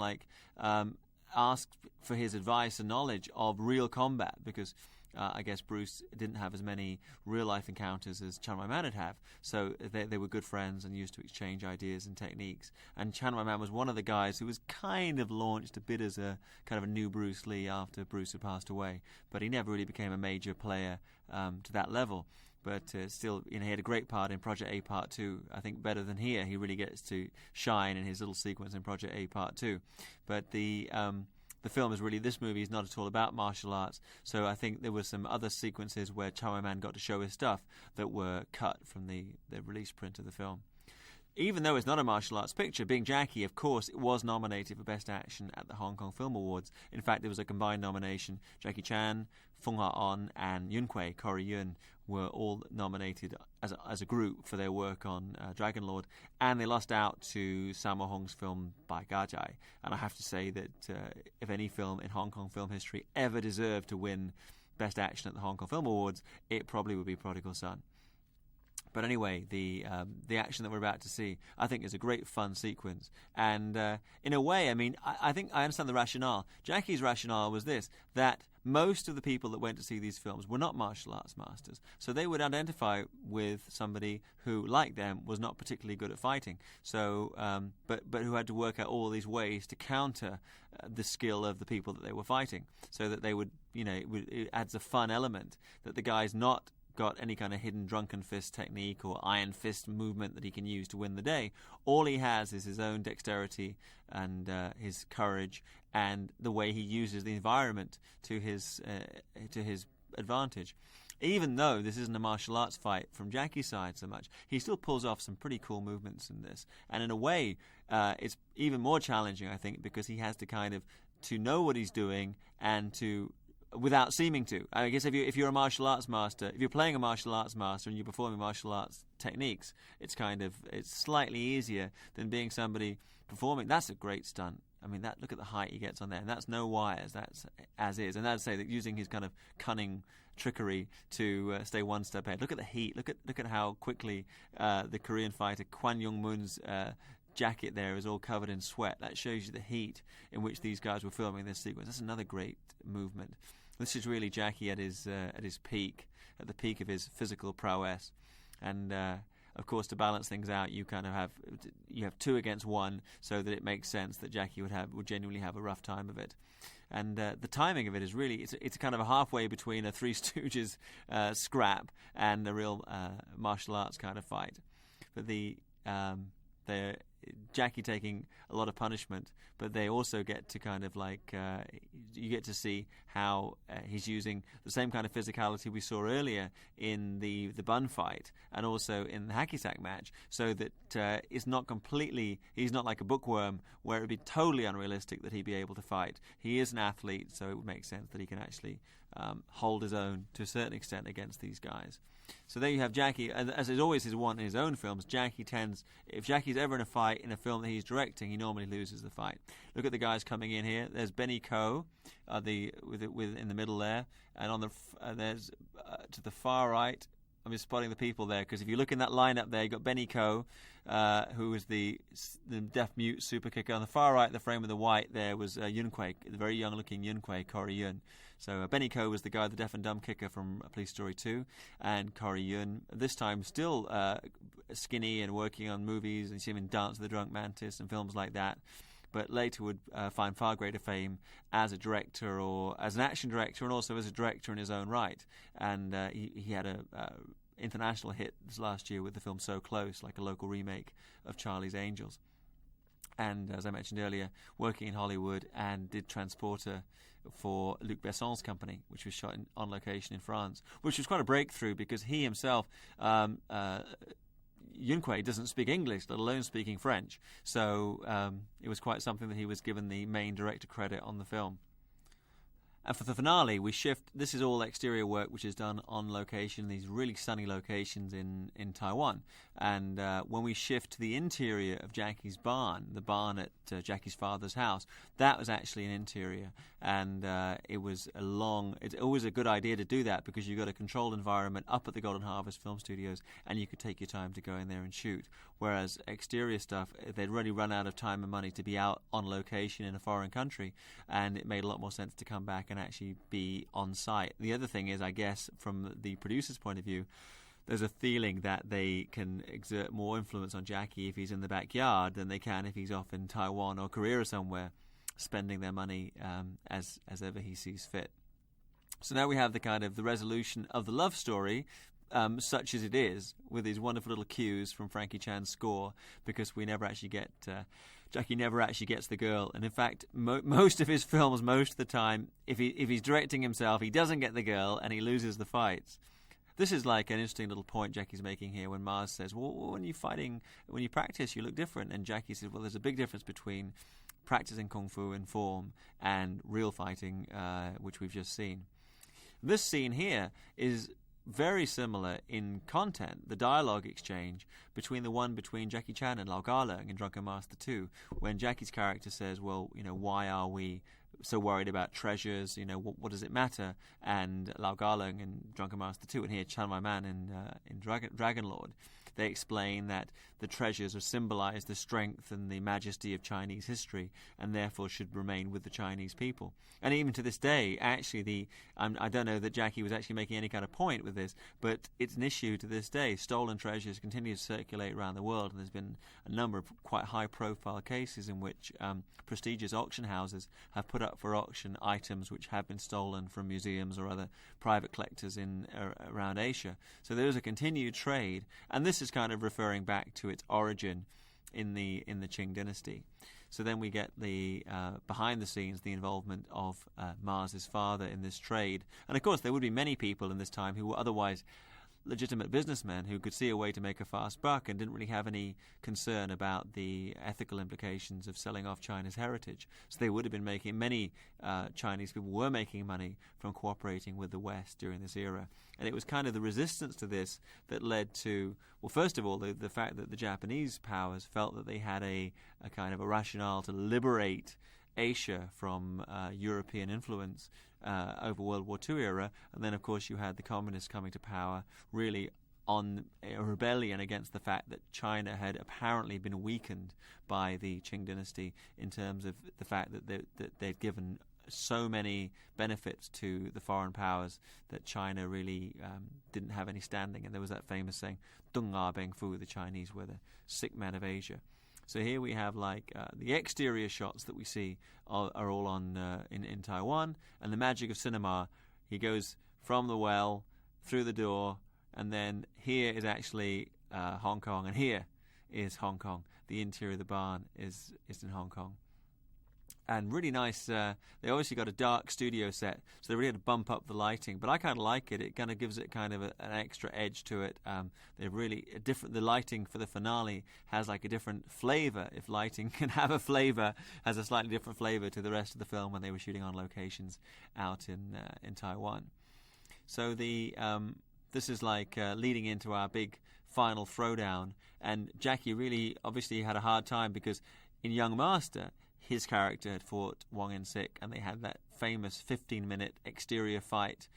ask for his advice and knowledge of real combat, because I guess Bruce didn't have as many real-life encounters as Chan Wai Man had have, so they were good friends and used to exchange ideas and techniques. And Chan Wai Man was one of the guys who was kind of launched a bit as a kind of a new Bruce Lee after Bruce had passed away, but he never really became a major player to that level. But still, he had a great part in Project A Part 2. I think better than here, he really gets to shine in his little sequence in Project A Part 2. But the film is really, this movie is not at all about martial arts, so I think there were some other sequences where Chan Wai Man got to show his stuff that were cut from the release print of the film. Even though it's not a martial arts picture, being Jackie, of course, it was nominated for Best Action at the Hong Kong Film Awards. In fact, there was a combined nomination. Jackie Chan, Fung Ha On, and Yun Kuei, Corey Yun, were all nominated as a group for their work on Dragon Lord, and they lost out to Sammo Hong's film Bai Gajai. And I have to say that if any film in Hong Kong film history ever deserved to win Best Action at the Hong Kong Film Awards, it probably would be Prodigal Son. But anyway, the action that we're about to see, I think, is a great fun sequence. And in a way, I mean, I think I understand the rationale. Jackie's rationale was this, that most of the people that went to see these films were not martial arts masters. So they would identify with somebody who, like them, was not particularly good at fighting. So, but who had to work out all these ways to counter the skill of the people that they were fighting. So that they would, it adds a fun element that the guy's not got any kind of hidden drunken fist technique or iron fist movement that he can use to win the day. All he has is his own dexterity and his courage and the way he uses the environment to his advantage. Even though this isn't a martial arts fight from Jackie's side so much, he still pulls off some pretty cool movements in this. And in a way, it's even more challenging, I think, because he has to kind of to know what he's doing and to without seeming to. I guess if you're a martial arts master, if you're playing a martial arts master and you're performing martial arts techniques, it's slightly easier than being somebody performing. That's a great stunt. I mean, look at the height he gets on there, and that's no wires. That's as is, and I'd say that using his kind of cunning trickery to stay one step ahead. Look at the heat. Look at how quickly the Korean fighter Kwan Young-moon's jacket there is all covered in sweat. That shows you the heat in which these guys were filming this sequence. That's another great movement. This is really Jackie at his peak, at the peak of his physical prowess, and of course to balance things out, you have 2 against 1, so that it makes sense that Jackie would genuinely have a rough time of it, and the timing of it is really it's kind of a halfway between a Three Stooges scrap and a real martial arts kind of fight, but the Jackie taking a lot of punishment, but they also get to kind of you get to see how he's using the same kind of physicality we saw earlier in the Bun fight and also in the hacky sack match, so that he's not like a bookworm where it would be totally unrealistic that he'd be able to fight. He is an athlete, so it would make sense that he can actually hold his own to a certain extent against these guys. So there you have Jackie, as is always his want in his own films. If Jackie's ever in a fight in a film that he's directing, he normally loses the fight. Look at the guys coming in here. There's Benny Ko, in the middle there, and there's to the far right. I'm just spotting the people there, because if you look in that lineup there, you've got Benny Ko, who was the deaf-mute super kicker. On the far right, the frame with the white there was Yun Kwei, the very young-looking Yun Kwei, Corey Yun. So Benny Ko was the guy, the deaf and dumb kicker from Police Story 2, and Corey Yun, this time still skinny and working on movies, and you see him in Dance of the Drunk Mantis and films like that, but later would find far greater fame as a director or as an action director, and also as a director in his own right. And he had a international hit this last year with the film So Close, like a local remake of Charlie's Angels. And as I mentioned earlier, working in Hollywood, and did Transporter for Luc Besson's company, which was shot on location in France, which was quite a breakthrough because he himself, Yun Kwei, doesn't speak English, let alone speaking French. So it was quite something that he was given the main director credit on the film. And for the finale, we shift. This is all exterior work which is done on location, these really sunny locations in Taiwan. And when we shift to the interior of Jackie's barn, the barn at Jackie's father's house, that was actually an interior. And it was it's always a good idea to do that, because you've got a controlled environment up at the Golden Harvest Film Studios, and you could take your time to go in there and shoot. Whereas exterior stuff, they'd really run out of time and money to be out on location in a foreign country, and it made a lot more sense to come back and actually be on site. The other thing is, I guess, from the producer's point of view, there's a feeling that they can exert more influence on Jackie if he's in the backyard than they can if he's off in Taiwan or Korea or somewhere, spending their money as ever he sees fit. So now we have the resolution of the love story, such as it is, with these wonderful little cues from Frankie Chan's score, because we never actually get Jackie never actually gets the girl, and in fact most of his films, most of the time, if he's directing himself, he doesn't get the girl and he loses the fights. This is like an interesting little point Jackie's making here when Mars says, well, when you practice, you look different, and Jackie says, well, there's a big difference between practicing kung fu in form and real fighting, which we've just seen. This scene here is very similar in content, the dialogue exchange between Jackie Chan and Lau Ga-leung in Drunken Master 2, when Jackie's character says, well, why are we so worried about treasures? What does it matter? And Lau Ga-leung in Drunken Master 2, and here Chan Man in Dragon Lord, they explain that the treasures symbolize the strength and the majesty of Chinese history, and therefore should remain with the Chinese people. And even to this day, actually, I don't know that Jackie was actually making any kind of point with this, but it's an issue to this day. Stolen treasures continue to circulate around the world, and there's been a number of quite high-profile cases in which prestigious auction houses have put up for auction items which have been stolen from museums or other private collectors around Asia. So there is a continued trade, and this is kind of referring back to its origin in the Qing dynasty. So then we get the behind the scenes, the involvement of Ma's father in this trade. And of course there would be many people in this time who were otherwise legitimate businessmen who could see a way to make a fast buck and didn't really have any concern about the ethical implications of selling off China's heritage. So they would have been many Chinese people were making money from cooperating with the West during this era. And it was kind of the resistance to this that led to, well, first of all, the fact that the Japanese powers felt that they had a kind of a rationale to liberate Asia from European influence over World War II era, and then of course you had the communists coming to power really on a rebellion against the fact that China had apparently been weakened by the Qing dynasty in terms of the fact that they'd given so many benefits to the foreign powers that China really didn't have any standing. And there was that famous saying, "Deng A Beng Fu," the Chinese were the sick men of Asia. So here we have the exterior shots that we see are all on in Taiwan, and the magic of cinema. He goes from the well through the door, and then here is actually Hong Kong, and here is Hong Kong. The interior of the barn is in Hong Kong. And really nice, they obviously got a dark studio set, so they really had to bump up the lighting. But I kind of like it. It kind of gives it kind of an extra edge to it. They're really the lighting for the finale has like a different flavor. If lighting can have a flavor, has a slightly different flavor to the rest of the film when they were shooting on locations out in Taiwan. So this is leading into our big final throwdown. And Jackie really obviously had a hard time because in Young Master, his character had fought Wong In-sik, and they had that famous 15-minute exterior fight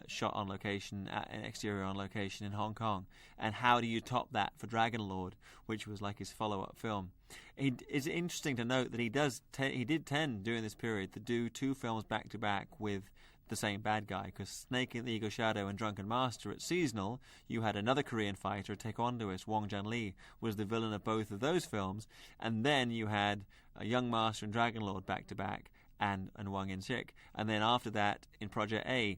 shot on location, an exterior on location in Hong Kong. And how do you top that for Dragon Lord, which was like his follow-up film? It's interesting to note that he did tend during this period to do two films back-to-back with the same bad guy, because Snake in the Eagle Shadow and Drunken Master at Seasonal, you had another Korean fighter, a taekwondoist, Wong Jun-lee, was the villain of both of those films, and then you had a Young Master and Dragon Lord back-to-back, and Wong In-sik. And then after that, in Project A,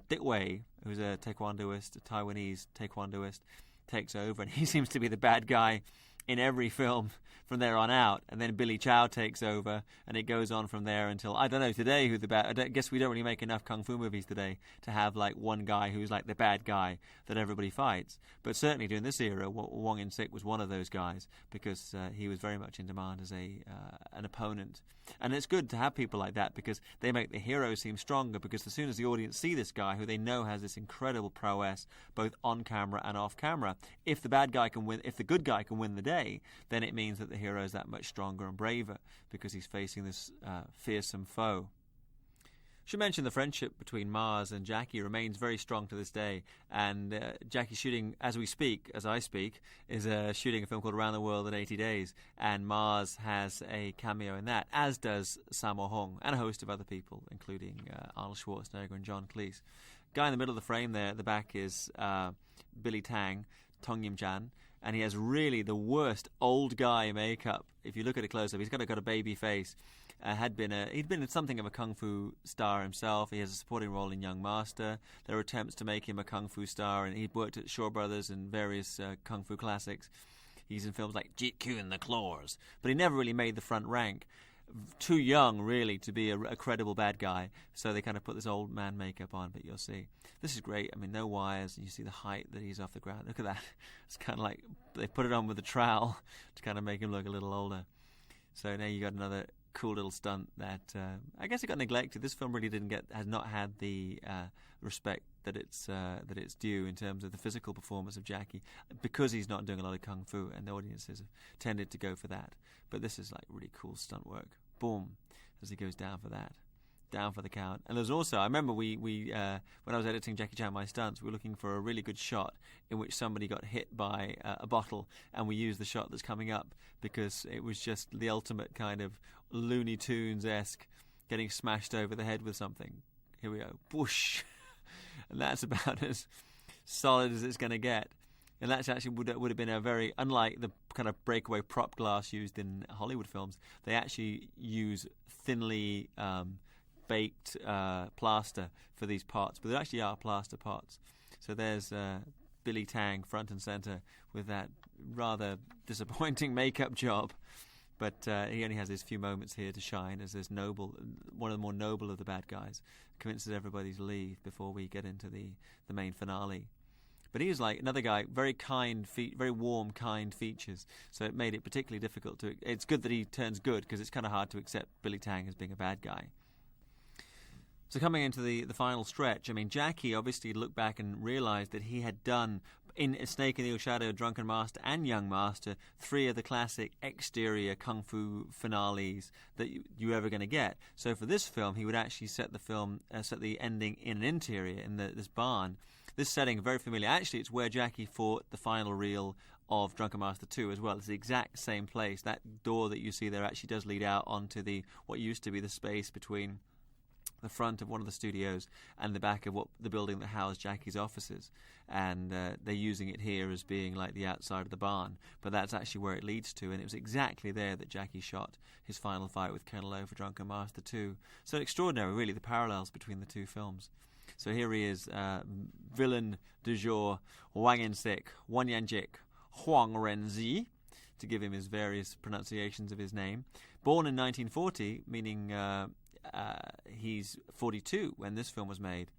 Dick Wei, who's a taekwondoist, a Taiwanese taekwondoist, takes over, and he seems to be the bad guy in every film from there on out. And then Billy Chow takes over, and it goes on from there until, I don't know today who the bad... I guess we don't really make enough kung fu movies today to have like one guy who's like the bad guy that everybody fights. But certainly during this era, Wong In-sik was one of those guys, because he was very much in demand as an opponent. And it's good to have people like that, because they make the hero seem stronger, because as soon as the audience see this guy who they know has this incredible prowess both on camera and off camera, if the bad guy can win, if the good guy can win the day, then it means that the hero is that much stronger and braver, because he's facing this fearsome foe. Should mention the friendship between Mars and Jackie remains very strong to this day, and Jackie's shooting, as I speak, is shooting a film called Around the World in 80 Days, and Mars has a cameo in that, as does Sammo Hung, and a host of other people, including Arnold Schwarzenegger and John Cleese. Guy in the middle of the frame there at the back is Billy Tang, Tong Yim-jan, and he has really the worst old guy makeup. If you look at it close up, he's got a baby face. He'd been something of a kung fu star himself. He has a supporting role in Young Master. There were attempts to make him a kung fu star, and he'd worked at Shaw Brothers and various kung fu classics. He's in films like Jeet Kune and The Claws, but he never really made the front rank. Too young, really, to be a credible bad guy, so they kind of put this old man makeup on, but you'll see. This is great. I mean, no wires, and you see the height that he's off the ground. Look at that. It's kind of like they put it on with a trowel to kind of make him look a little older. So now you got another cool little stunt that I guess it got neglected. This film really has not had the respect that it's due in terms of the physical performance of Jackie, because he's not doing a lot of kung fu, and the audiences have tended to go for that. But this is like really cool stunt work. Boom, as he goes down for that. Down for the count. And there's also, I remember we when I was editing Jackie Chan My Stunts, we were looking for a really good shot in which somebody got hit by a bottle, and we used the shot that's coming up because it was just the ultimate kind of Looney Tunes-esque getting smashed over the head with something. Here we go. Whoosh! And that's about as solid as it's going to get. And that's actually would have been a very, unlike the kind of breakaway prop glass used in Hollywood films, they actually use thinly baked plaster for these pots, but there actually are plaster pots. So there's Billy Tang front and center with that rather disappointing makeup job, but he only has his few moments here to shine as this noble, one of the more noble of the bad guys, convinces everybody to leave before we get into the main finale. But he is like another guy, very kind, very warm, kind features. So it made it particularly difficult to. It's good that he turns good, because it's kind of hard to accept Billy Tang as being a bad guy. So coming into the final stretch, I mean, Jackie obviously looked back and realized that he had done, in Snake in the Eel Shadow, Drunken Master, and Young Master, 3 of the classic exterior kung fu finales that you're ever going to get. So for this film, he would actually set the ending in an interior, in this barn. This setting, very familiar. Actually, it's where Jackie fought the final reel of Drunken Master 2 as well. It's the exact same place. That door that you see there actually does lead out onto what used to be the space between the front of one of the studios and the back of the building that housed Jackie's offices, and they're using it here as being like the outside of the barn, but that's actually where it leads to, and it was exactly there that Jackie shot his final fight with Colonel O for Drunken Master 2. So extraordinary, really, the parallels between the two films. So here he is, villain du jour, Wang In-sik, Wan Yanjik, Huang Renzi, to give him his various pronunciations of his name. Born in 1940, meaning he's 42 when this film was made.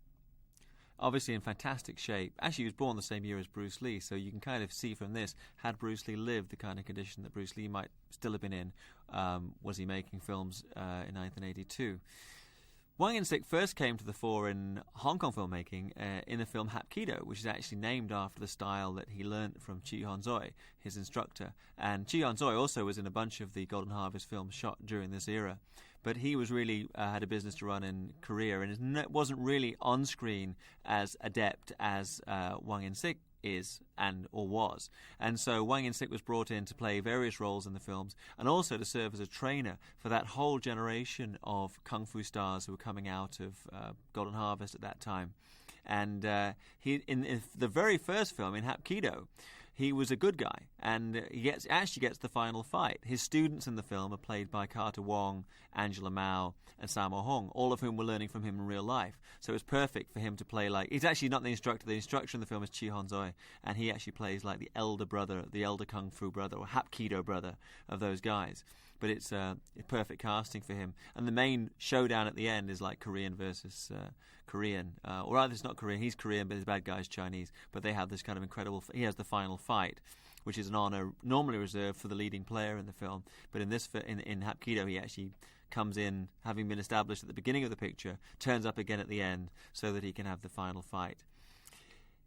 Obviously in fantastic shape. Actually, he was born the same year as Bruce Lee, so you can kind of see from this, had Bruce Lee lived the kind of condition that Bruce Lee might still have been in, was he making films in 1982. Wang In-sik first came to the fore in Hong Kong filmmaking in the film Hapkido, which is actually named after the style that he learnt from Chi Hon-zoi, his instructor. And Chi Hon-zoi also was in a bunch of the Golden Harvest films shot during this era. But he was really had a business to run in Korea, and wasn't really on screen as adept as Wang In-sik is or was. And so Wang In-sik was brought in to play various roles in the films, and also to serve as a trainer for that whole generation of kung fu stars who were coming out of Golden Harvest at that time. And he in the very first film, in Hapkido, he was a good guy, and he actually gets the final fight. His students in the film are played by Carter Wong, Angela Mao, and Sammo Hung, all of whom were learning from him in real life. So it was perfect for him to play like... He's actually not the instructor. The instructor in the film is Chi Hon-zoi, and he actually plays like the elder brother, the elder kung fu brother, or Hapkido brother of those guys. But it's perfect casting for him. And the main showdown at the end is like Korean versus Korean. Or rather, it's not Korean. He's Korean, but his bad guy's Chinese. But they have this kind of incredible... He has the final fight, which is an honor normally reserved for the leading player in the film. But in this in Hapkido, he actually comes in, having been established at the beginning of the picture, turns up again at the end so that he can have the final fight.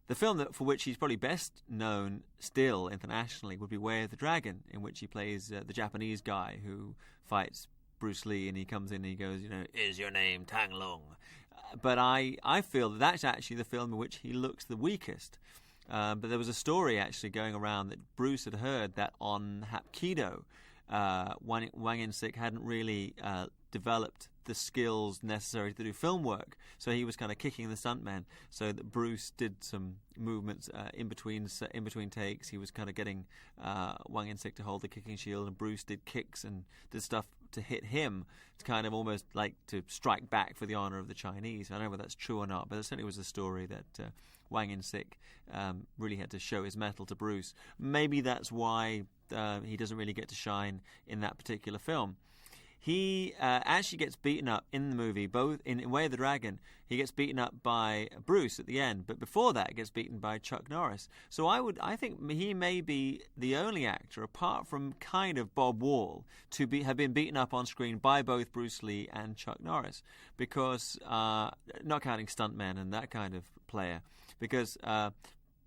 The film for which he's probably best known still internationally would be Way of the Dragon, in which he plays the Japanese guy who fights Bruce Lee, and he comes in and he goes, is your name Tang Long? But I feel that that's actually the film in which he looks the weakest. But there was a story actually going around that Bruce had heard that on Hapkido, Wang In-sik hadn't really developed the skills necessary to do film work, so he was kind of kicking the stuntmen, so that Bruce did some movements in between takes. He was kind of getting Wang In-sik to hold the kicking shield, and Bruce did kicks and did stuff to hit him, to kind of almost like to strike back for the honor of the Chinese. I don't know whether that's true or not, but it certainly was a story that Wang In-sik really had to show his mettle to Bruce. Maybe that's why he doesn't really get to shine in that particular film. He actually gets beaten up in the movie, both in Way of the Dragon. He gets beaten up by Bruce at the end, but before that, gets beaten by Chuck Norris. So I think he may be the only actor, apart from kind of Bob Wall, to have been beaten up on screen by both Bruce Lee and Chuck Norris, because not counting stuntmen and that kind of player, because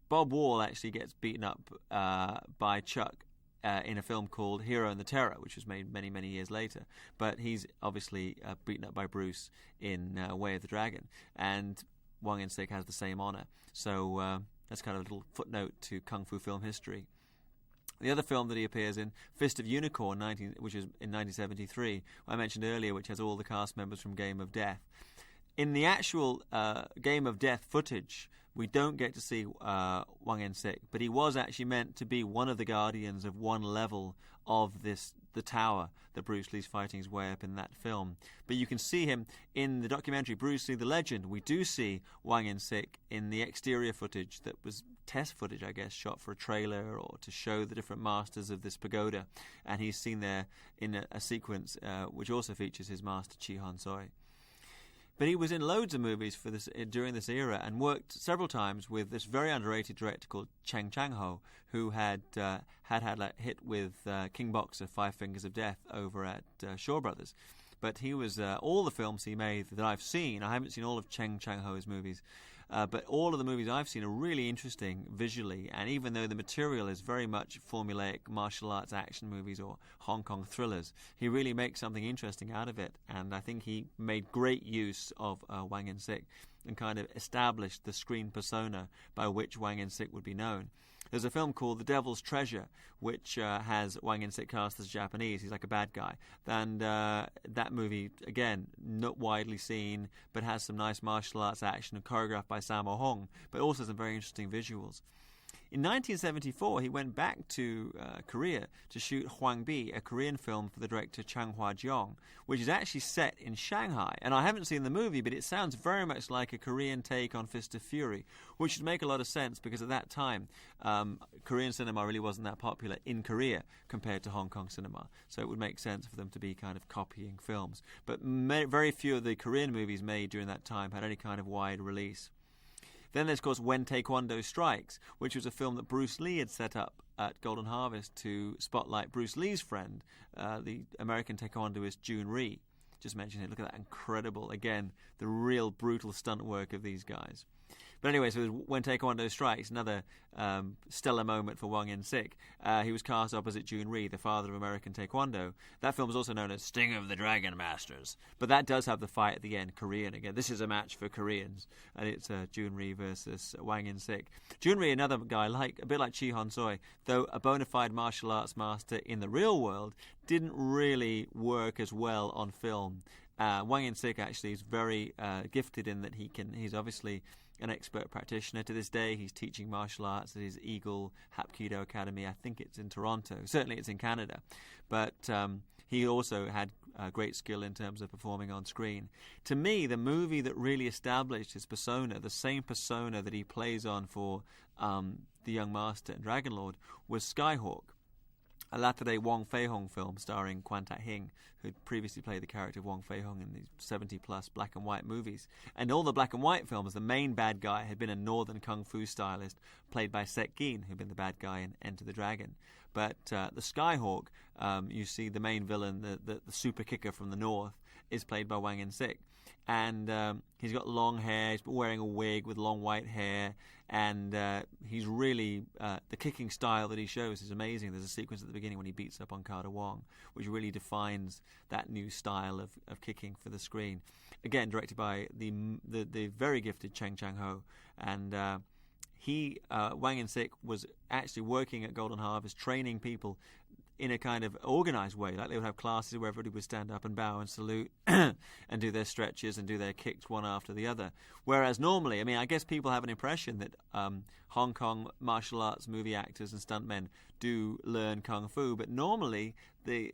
Bob Wall actually gets beaten up by Chuck in a film called Hero and the Terror, which was made many, many years later. But he's obviously beaten up by Bruce in Way of the Dragon. And Wang In-sik has the same honor. So that's kind of a little footnote to Kung Fu film history. The other film that he appears in, Fist of Unicorn, which is in 1973, I mentioned earlier, which has all the cast members from Game of Death. In the actual Game of Death footage, we don't get to see Wang In-sik, but he was actually meant to be one of the guardians of one level of the tower that Bruce Lee's fighting his way up in that film. But you can see him in the documentary Bruce Lee the Legend. We do see Wang In-sik in the exterior footage that was test footage, I guess, shot for a trailer or to show the different masters of this pagoda. And he's seen there in a sequence which also features his master Chi Han Soi. But he was in loads of movies during this era and worked several times with this very underrated director called Cheng Chang-ho, who had a hit with King Boxer, Five Fingers of Death over at Shaw Brothers. But he was all the films he made that I've seen. I haven't seen all of Cheng Chang-ho's movies. But all of the movies I've seen are really interesting visually, and even though the material is very much formulaic martial arts action movies or Hong Kong thrillers, he really makes something interesting out of it, and I think he made great use of Wang In-sik and kind of established the screen persona by which Wang In-sik would be known. There's a film called The Devil's Treasure, which has Wang In-sik cast as Japanese. He's like a bad guy. And that movie, again, not widely seen, but has some nice martial arts action choreographed by Sammo Hung, but also some very interesting visuals. In 1974, he went back to Korea to shoot Hwang Bi, a Korean film for the director Chang Hwa-jeong, which is actually set in Shanghai. And I haven't seen the movie, but it sounds very much like a Korean take on Fist of Fury, which would make a lot of sense because at that time, Korean cinema really wasn't that popular in Korea compared to Hong Kong cinema. So it would make sense for them to be kind of copying films. But very few of the Korean movies made during that time had any kind of wide release. Then there's, of course, When Taekwondo Strikes, which was a film that Bruce Lee had set up at Golden Harvest to spotlight Bruce Lee's friend, the American taekwondoist Jun Rhee. Just mention it. Look at that incredible, again, the real brutal stunt work of these guys. But anyway, so When Taekwondo Strikes, another stellar moment for Wang In-sik. He was cast opposite Jun Rhee, the father of American Taekwondo. That film is also known as Sting of the Dragon Masters. But that does have the fight at the end, Korean again. This is a match for Koreans, and it's Jun Rhee versus Wang In-sik. Jun Rhee, another guy, a bit like Chi Han Soi, though a bona fide martial arts master in the real world, didn't really work as well on film. Wang In-sik actually is very gifted in that he's obviously an expert practitioner. To this day, he's teaching martial arts at his Eagle Hapkido Academy. I think it's in Toronto. Certainly it's in Canada. But he also had great skill in terms of performing on screen. To me, the movie that really established his persona, the same persona that he plays on for The Young Master and Dragon Lord, was Skyhawk, a latter-day Wong Fei-hung film starring Kwan Tak-hing, who'd previously played the character of Wong Fei-hung in these 70-plus black and white movies. And all the black and white films, the main bad guy had been a northern kung fu stylist played by Sek Gin, who'd been the bad guy in Enter the Dragon. But the Skyhawk, you see the main villain, the super kicker from the north, is played by Wang In-sik. And he's got long hair, he's wearing a wig with long white hair, and he's really, the kicking style that he shows is amazing. There's a sequence at the beginning when he beats up on Carter Wong, which really defines that new style of kicking for the screen. Again, directed by the very gifted Cheng Chang-ho, and Wang In-sik was actually working at Golden Harvest, training people in a kind of organized way, like they would have classes where everybody would stand up and bow and salute and do their stretches and do their kicks one after the other. Whereas normally, I mean, I guess people have an impression that Hong Kong martial arts movie actors and stuntmen do learn kung fu, but normally,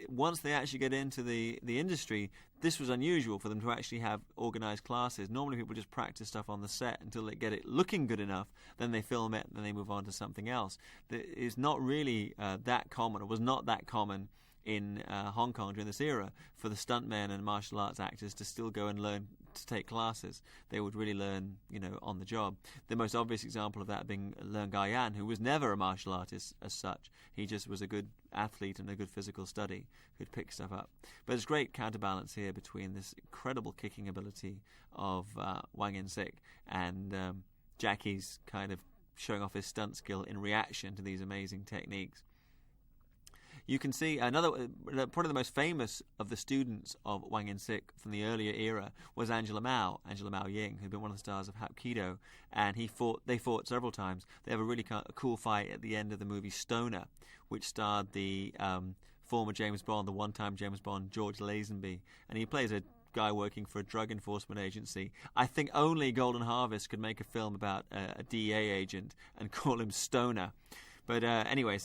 once they actually get into the industry, this was unusual for them to actually have organized classes. Normally people just practice stuff on the set until they get it looking good enough, then they film it, and then they move on to something else. It's not really that common, or was not that common in Hong Kong during this era for the stuntmen and martial arts actors to still go and learn to take classes. They would really learn, on the job. The most obvious example of that being Leung Ga-yan, who was never a martial artist as such. He just was a good athlete and a good physical study who'd pick stuff up. But there's great counterbalance here between this incredible kicking ability of Wang In-sik and Jackie's kind of showing off his stunt skill in reaction to these amazing techniques. You can see probably the most famous of the students of Wang In-sik from the earlier era was Angela Mao Ying, who'd been one of the stars of Hapkido, and they fought several times. They have a really cool fight at the end of the movie Stoner, which starred the former James Bond, the one-time James Bond, George Lazenby, and he plays a guy working for a drug enforcement agency. I think only Golden Harvest could make a film about a DEA agent and call him Stoner. But anyway,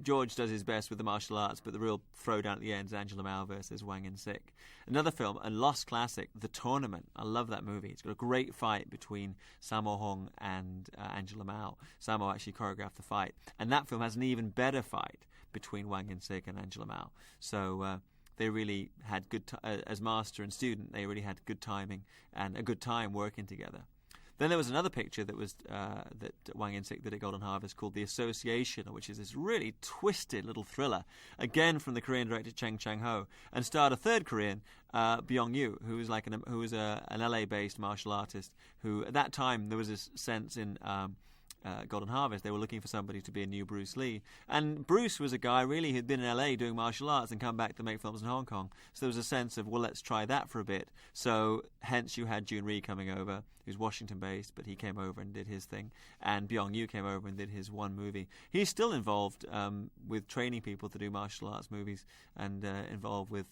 George does his best with the martial arts, but the real throwdown at the end is Angela Mao versus Wang In-sik. Another film, a lost classic, The Tournament. I love that movie. It's got a great fight between Sammo Hung and Angela Mao. Sammo actually choreographed the fight. And that film has an even better fight between Wang In-sik and Angela Mao. So they really had as master and student, they really had good timing and a good time working together. Then there was another picture that was that Wang In-sik did at Golden Harvest called The Association, which is this really twisted little thriller, again from the Korean director Cheng Chang-ho, and starred a third Korean, Byung-yu, who was an LA-based martial artist. Who at that time there was this sense in Golden Harvest they were looking for somebody to be a new Bruce Lee, and Bruce was a guy really who'd been in LA doing martial arts and come back to make films in Hong Kong. So there was a sense of, well, let's try that for a bit. So hence you had Jun Rhee coming over, who's Washington based, but he came over and did his thing, and Byung-yu came over and did his one movie. He's still involved with training people to do martial arts movies, and involved with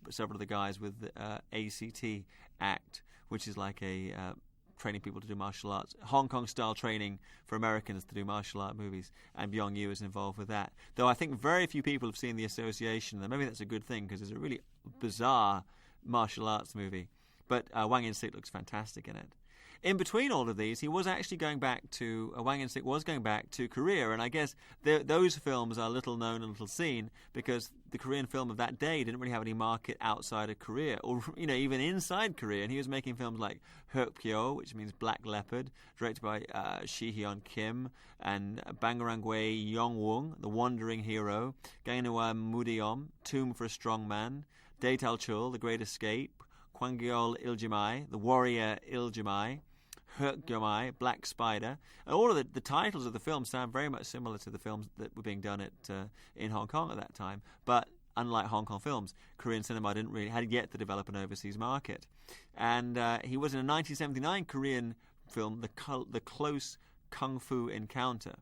several of the guys with ACT ACT, which is like a training people to do martial arts, Hong Kong style training for Americans to do martial art movies, and Byung-yu is involved with that. Though I think very few people have seen The Association, and maybe that's a good thing because it's a really bizarre martial arts movie. But Wang In-sik looks fantastic in it. In between all of these, he was actually going back to, Wang In-sik was going back to Korea, and I guess those films are little known and little seen because the Korean film of that day didn't really have any market outside of Korea, or even inside Korea, and he was making films like Heokpyo, which means Black Leopard, directed by Shi Hyun Kim, and Bangarangwe Yongwon, The Wandering Hero, Gangnua Mudeom, Tomb for a Strong Man, Daetal Chul, The Great Escape, Kwangyeol Iljimai, The Warrior Iljimai, Heokgyomai, Black Spider, and all of the titles of the films sound very much similar to the films that were being done in Hong Kong at that time. But unlike Hong Kong films, Korean cinema had yet to develop an overseas market. And he was in a 1979 Korean film, The Close Kung Fu Encounter.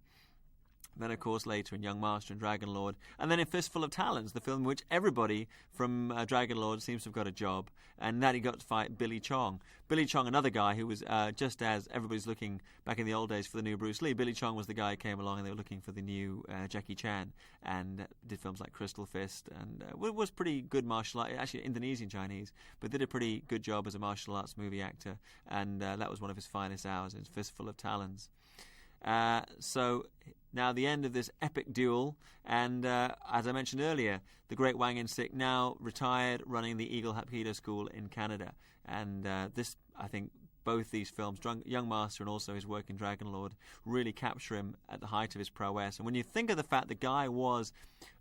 Then, of course, later in Young Master and Dragon Lord. And then in Fistful of Talons, the film in which everybody from Dragon Lord seems to have got a job. And that he got to fight Billy Chong. Billy Chong, another guy who was just as everybody's looking back in the old days for the new Bruce Lee. Billy Chong was the guy who came along and they were looking for the new Jackie Chan. And did films like Crystal Fist. And was pretty good martial art, actually Indonesian Chinese. But did a pretty good job as a martial arts movie actor. And that was one of his finest hours in Fistful of Talons. So now the end of this epic duel, and as I mentioned earlier, the great Wang In-sik now retired, running the Eagle Hapkido School in Canada. And this, I think, both these films, Young Master and also his work in Dragon Lord, really capture him at the height of his prowess. And when you think of the fact the guy was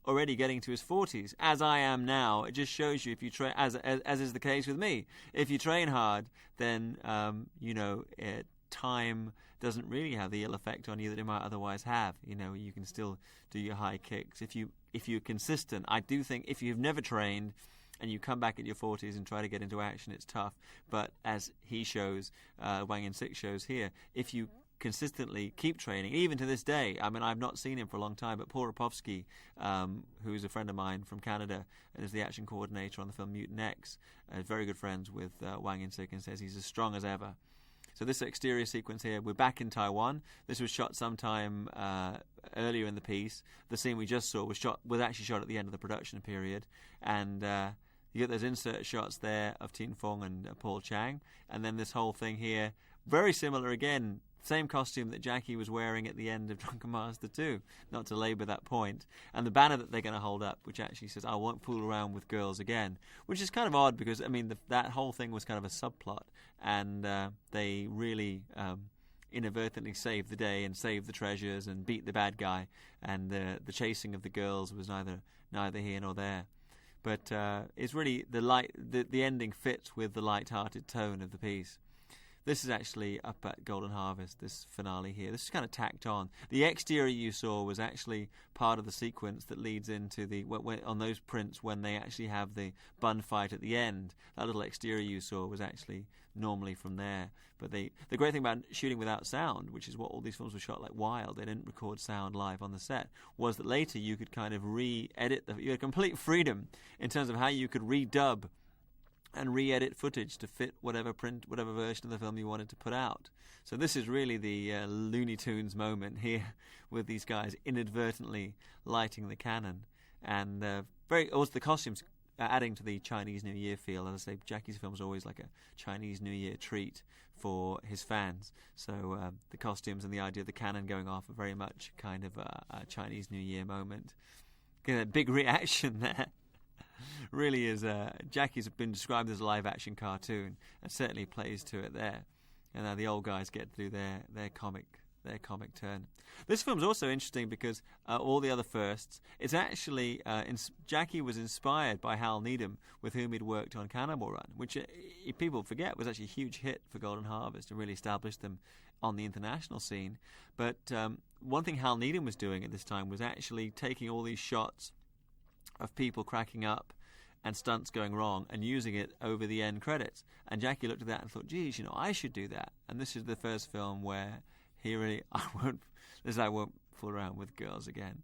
already getting to his 40s, as I am now, it just shows you if you train, as is the case with me, if you train hard, then time doesn't really have the ill effect on you that it might otherwise have. You can still do your high kicks if you're consistent. I do think if you've never trained and you come back at your 40s and try to get into action, it's tough. But as he shows, Wang In-sik shows here, if you consistently keep training, even to this day. I mean, I've not seen him for a long time, but Paul Rapovsky, who's a friend of mine from Canada and is the action coordinator on the film Mutant X, is very good friends with Wang In-sik and says he's as strong as ever. So this exterior sequence here, we're back in Taiwan. This was shot sometime earlier in the piece. The scene we just saw was actually shot at the end of the production period. And you get those insert shots there of Tin Fung and Paul Chang. And then this whole thing here, very similar again, same costume that Jackie was wearing at the end of Drunken Master 2, not to labour that point. And the banner that they're going to hold up, which actually says, "I won't fool around with girls again," which is kind of odd because, I mean, that whole thing was kind of a subplot, and they really inadvertently saved the day and saved the treasures and beat the bad guy, and the chasing of the girls was neither here nor there. But it's really the ending fits with the light-hearted tone of the piece. This is actually up at Golden Harvest, this finale here. This is kind of tacked on. The exterior you saw was actually part of the sequence that leads into on those prints when they actually have the bun fight at the end. That little exterior you saw was actually normally from there. But the great thing about shooting without sound, which is what all these films were shot like wild, they didn't record sound live on the set, was that later you could kind of re-edit. You had complete freedom in terms of how you could redub and re-edit footage to fit whatever version of the film you wanted to put out. So this is really the Looney Tunes moment here, with these guys inadvertently lighting the cannon, and also the costumes adding to the Chinese New Year feel. As I say, Jackie's film is always like a Chinese New Year treat for his fans. So the costumes and the idea of the cannon going off are very much kind of a Chinese New Year moment. Get a big reaction there. Really is. Jackie's been described as a live-action cartoon, and certainly plays to it there. And now the old guys get to do their comic turn. This film's also interesting because all the other firsts. It's actually Jackie was inspired by Hal Needham, with whom he'd worked on Cannonball Run, which people forget was actually a huge hit for Golden Harvest and really established them on the international scene. But one thing Hal Needham was doing at this time was actually taking all these shots of people cracking up and stunts going wrong and using it over the end credits. And Jackie looked at that and thought, geez, I should do that. And this is the first film where he really, I won't fool around with girls again.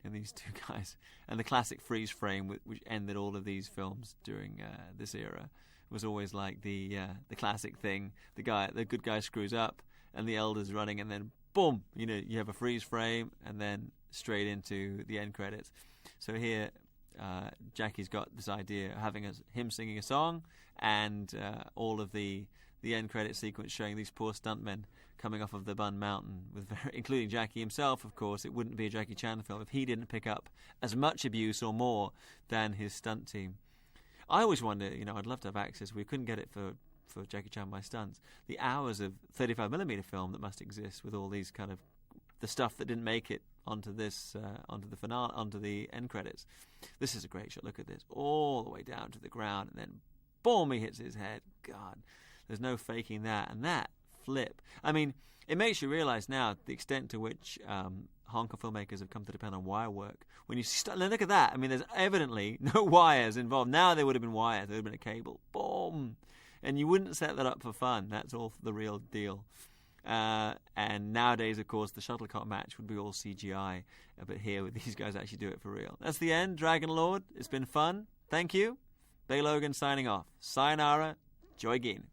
And these two guys. And the classic freeze frame, which ended all of these films during this era, was always like the classic thing. The good guy screws up and the elder's running, and then boom, you have a freeze frame and then straight into the end credits. So here, Jackie's got this idea of having him singing a song, and all of the end credit sequence showing these poor stuntmen coming off of the Bun Mountain, including Jackie himself, of course. It wouldn't be a Jackie Chan film if he didn't pick up as much abuse or more than his stunt team. I always wonder, I'd love to have access. We couldn't get it for Jackie Chan by stunts. The hours of 35mm film that must exist with all these kind of the stuff that didn't make it onto the finale, onto the end credits. This is a great shot. Look at this, all the way down to the ground, and then boom, he hits his head. God, there's no faking that. And that flip. I mean, it makes you realise now the extent to which Hong Kong filmmakers have come to depend on wire work. When you look at that, I mean, there's evidently no wires involved. Now there would have been wires. There would have been a cable. Boom, and you wouldn't set that up for fun. That's all the real deal. And nowadays, of course, the shuttlecock match would be all CGI. But here, these guys actually do it for real. That's the end, Dragon Lord. It's been fun. Thank you. Bey Logan signing off. Sayonara. Joy Gin.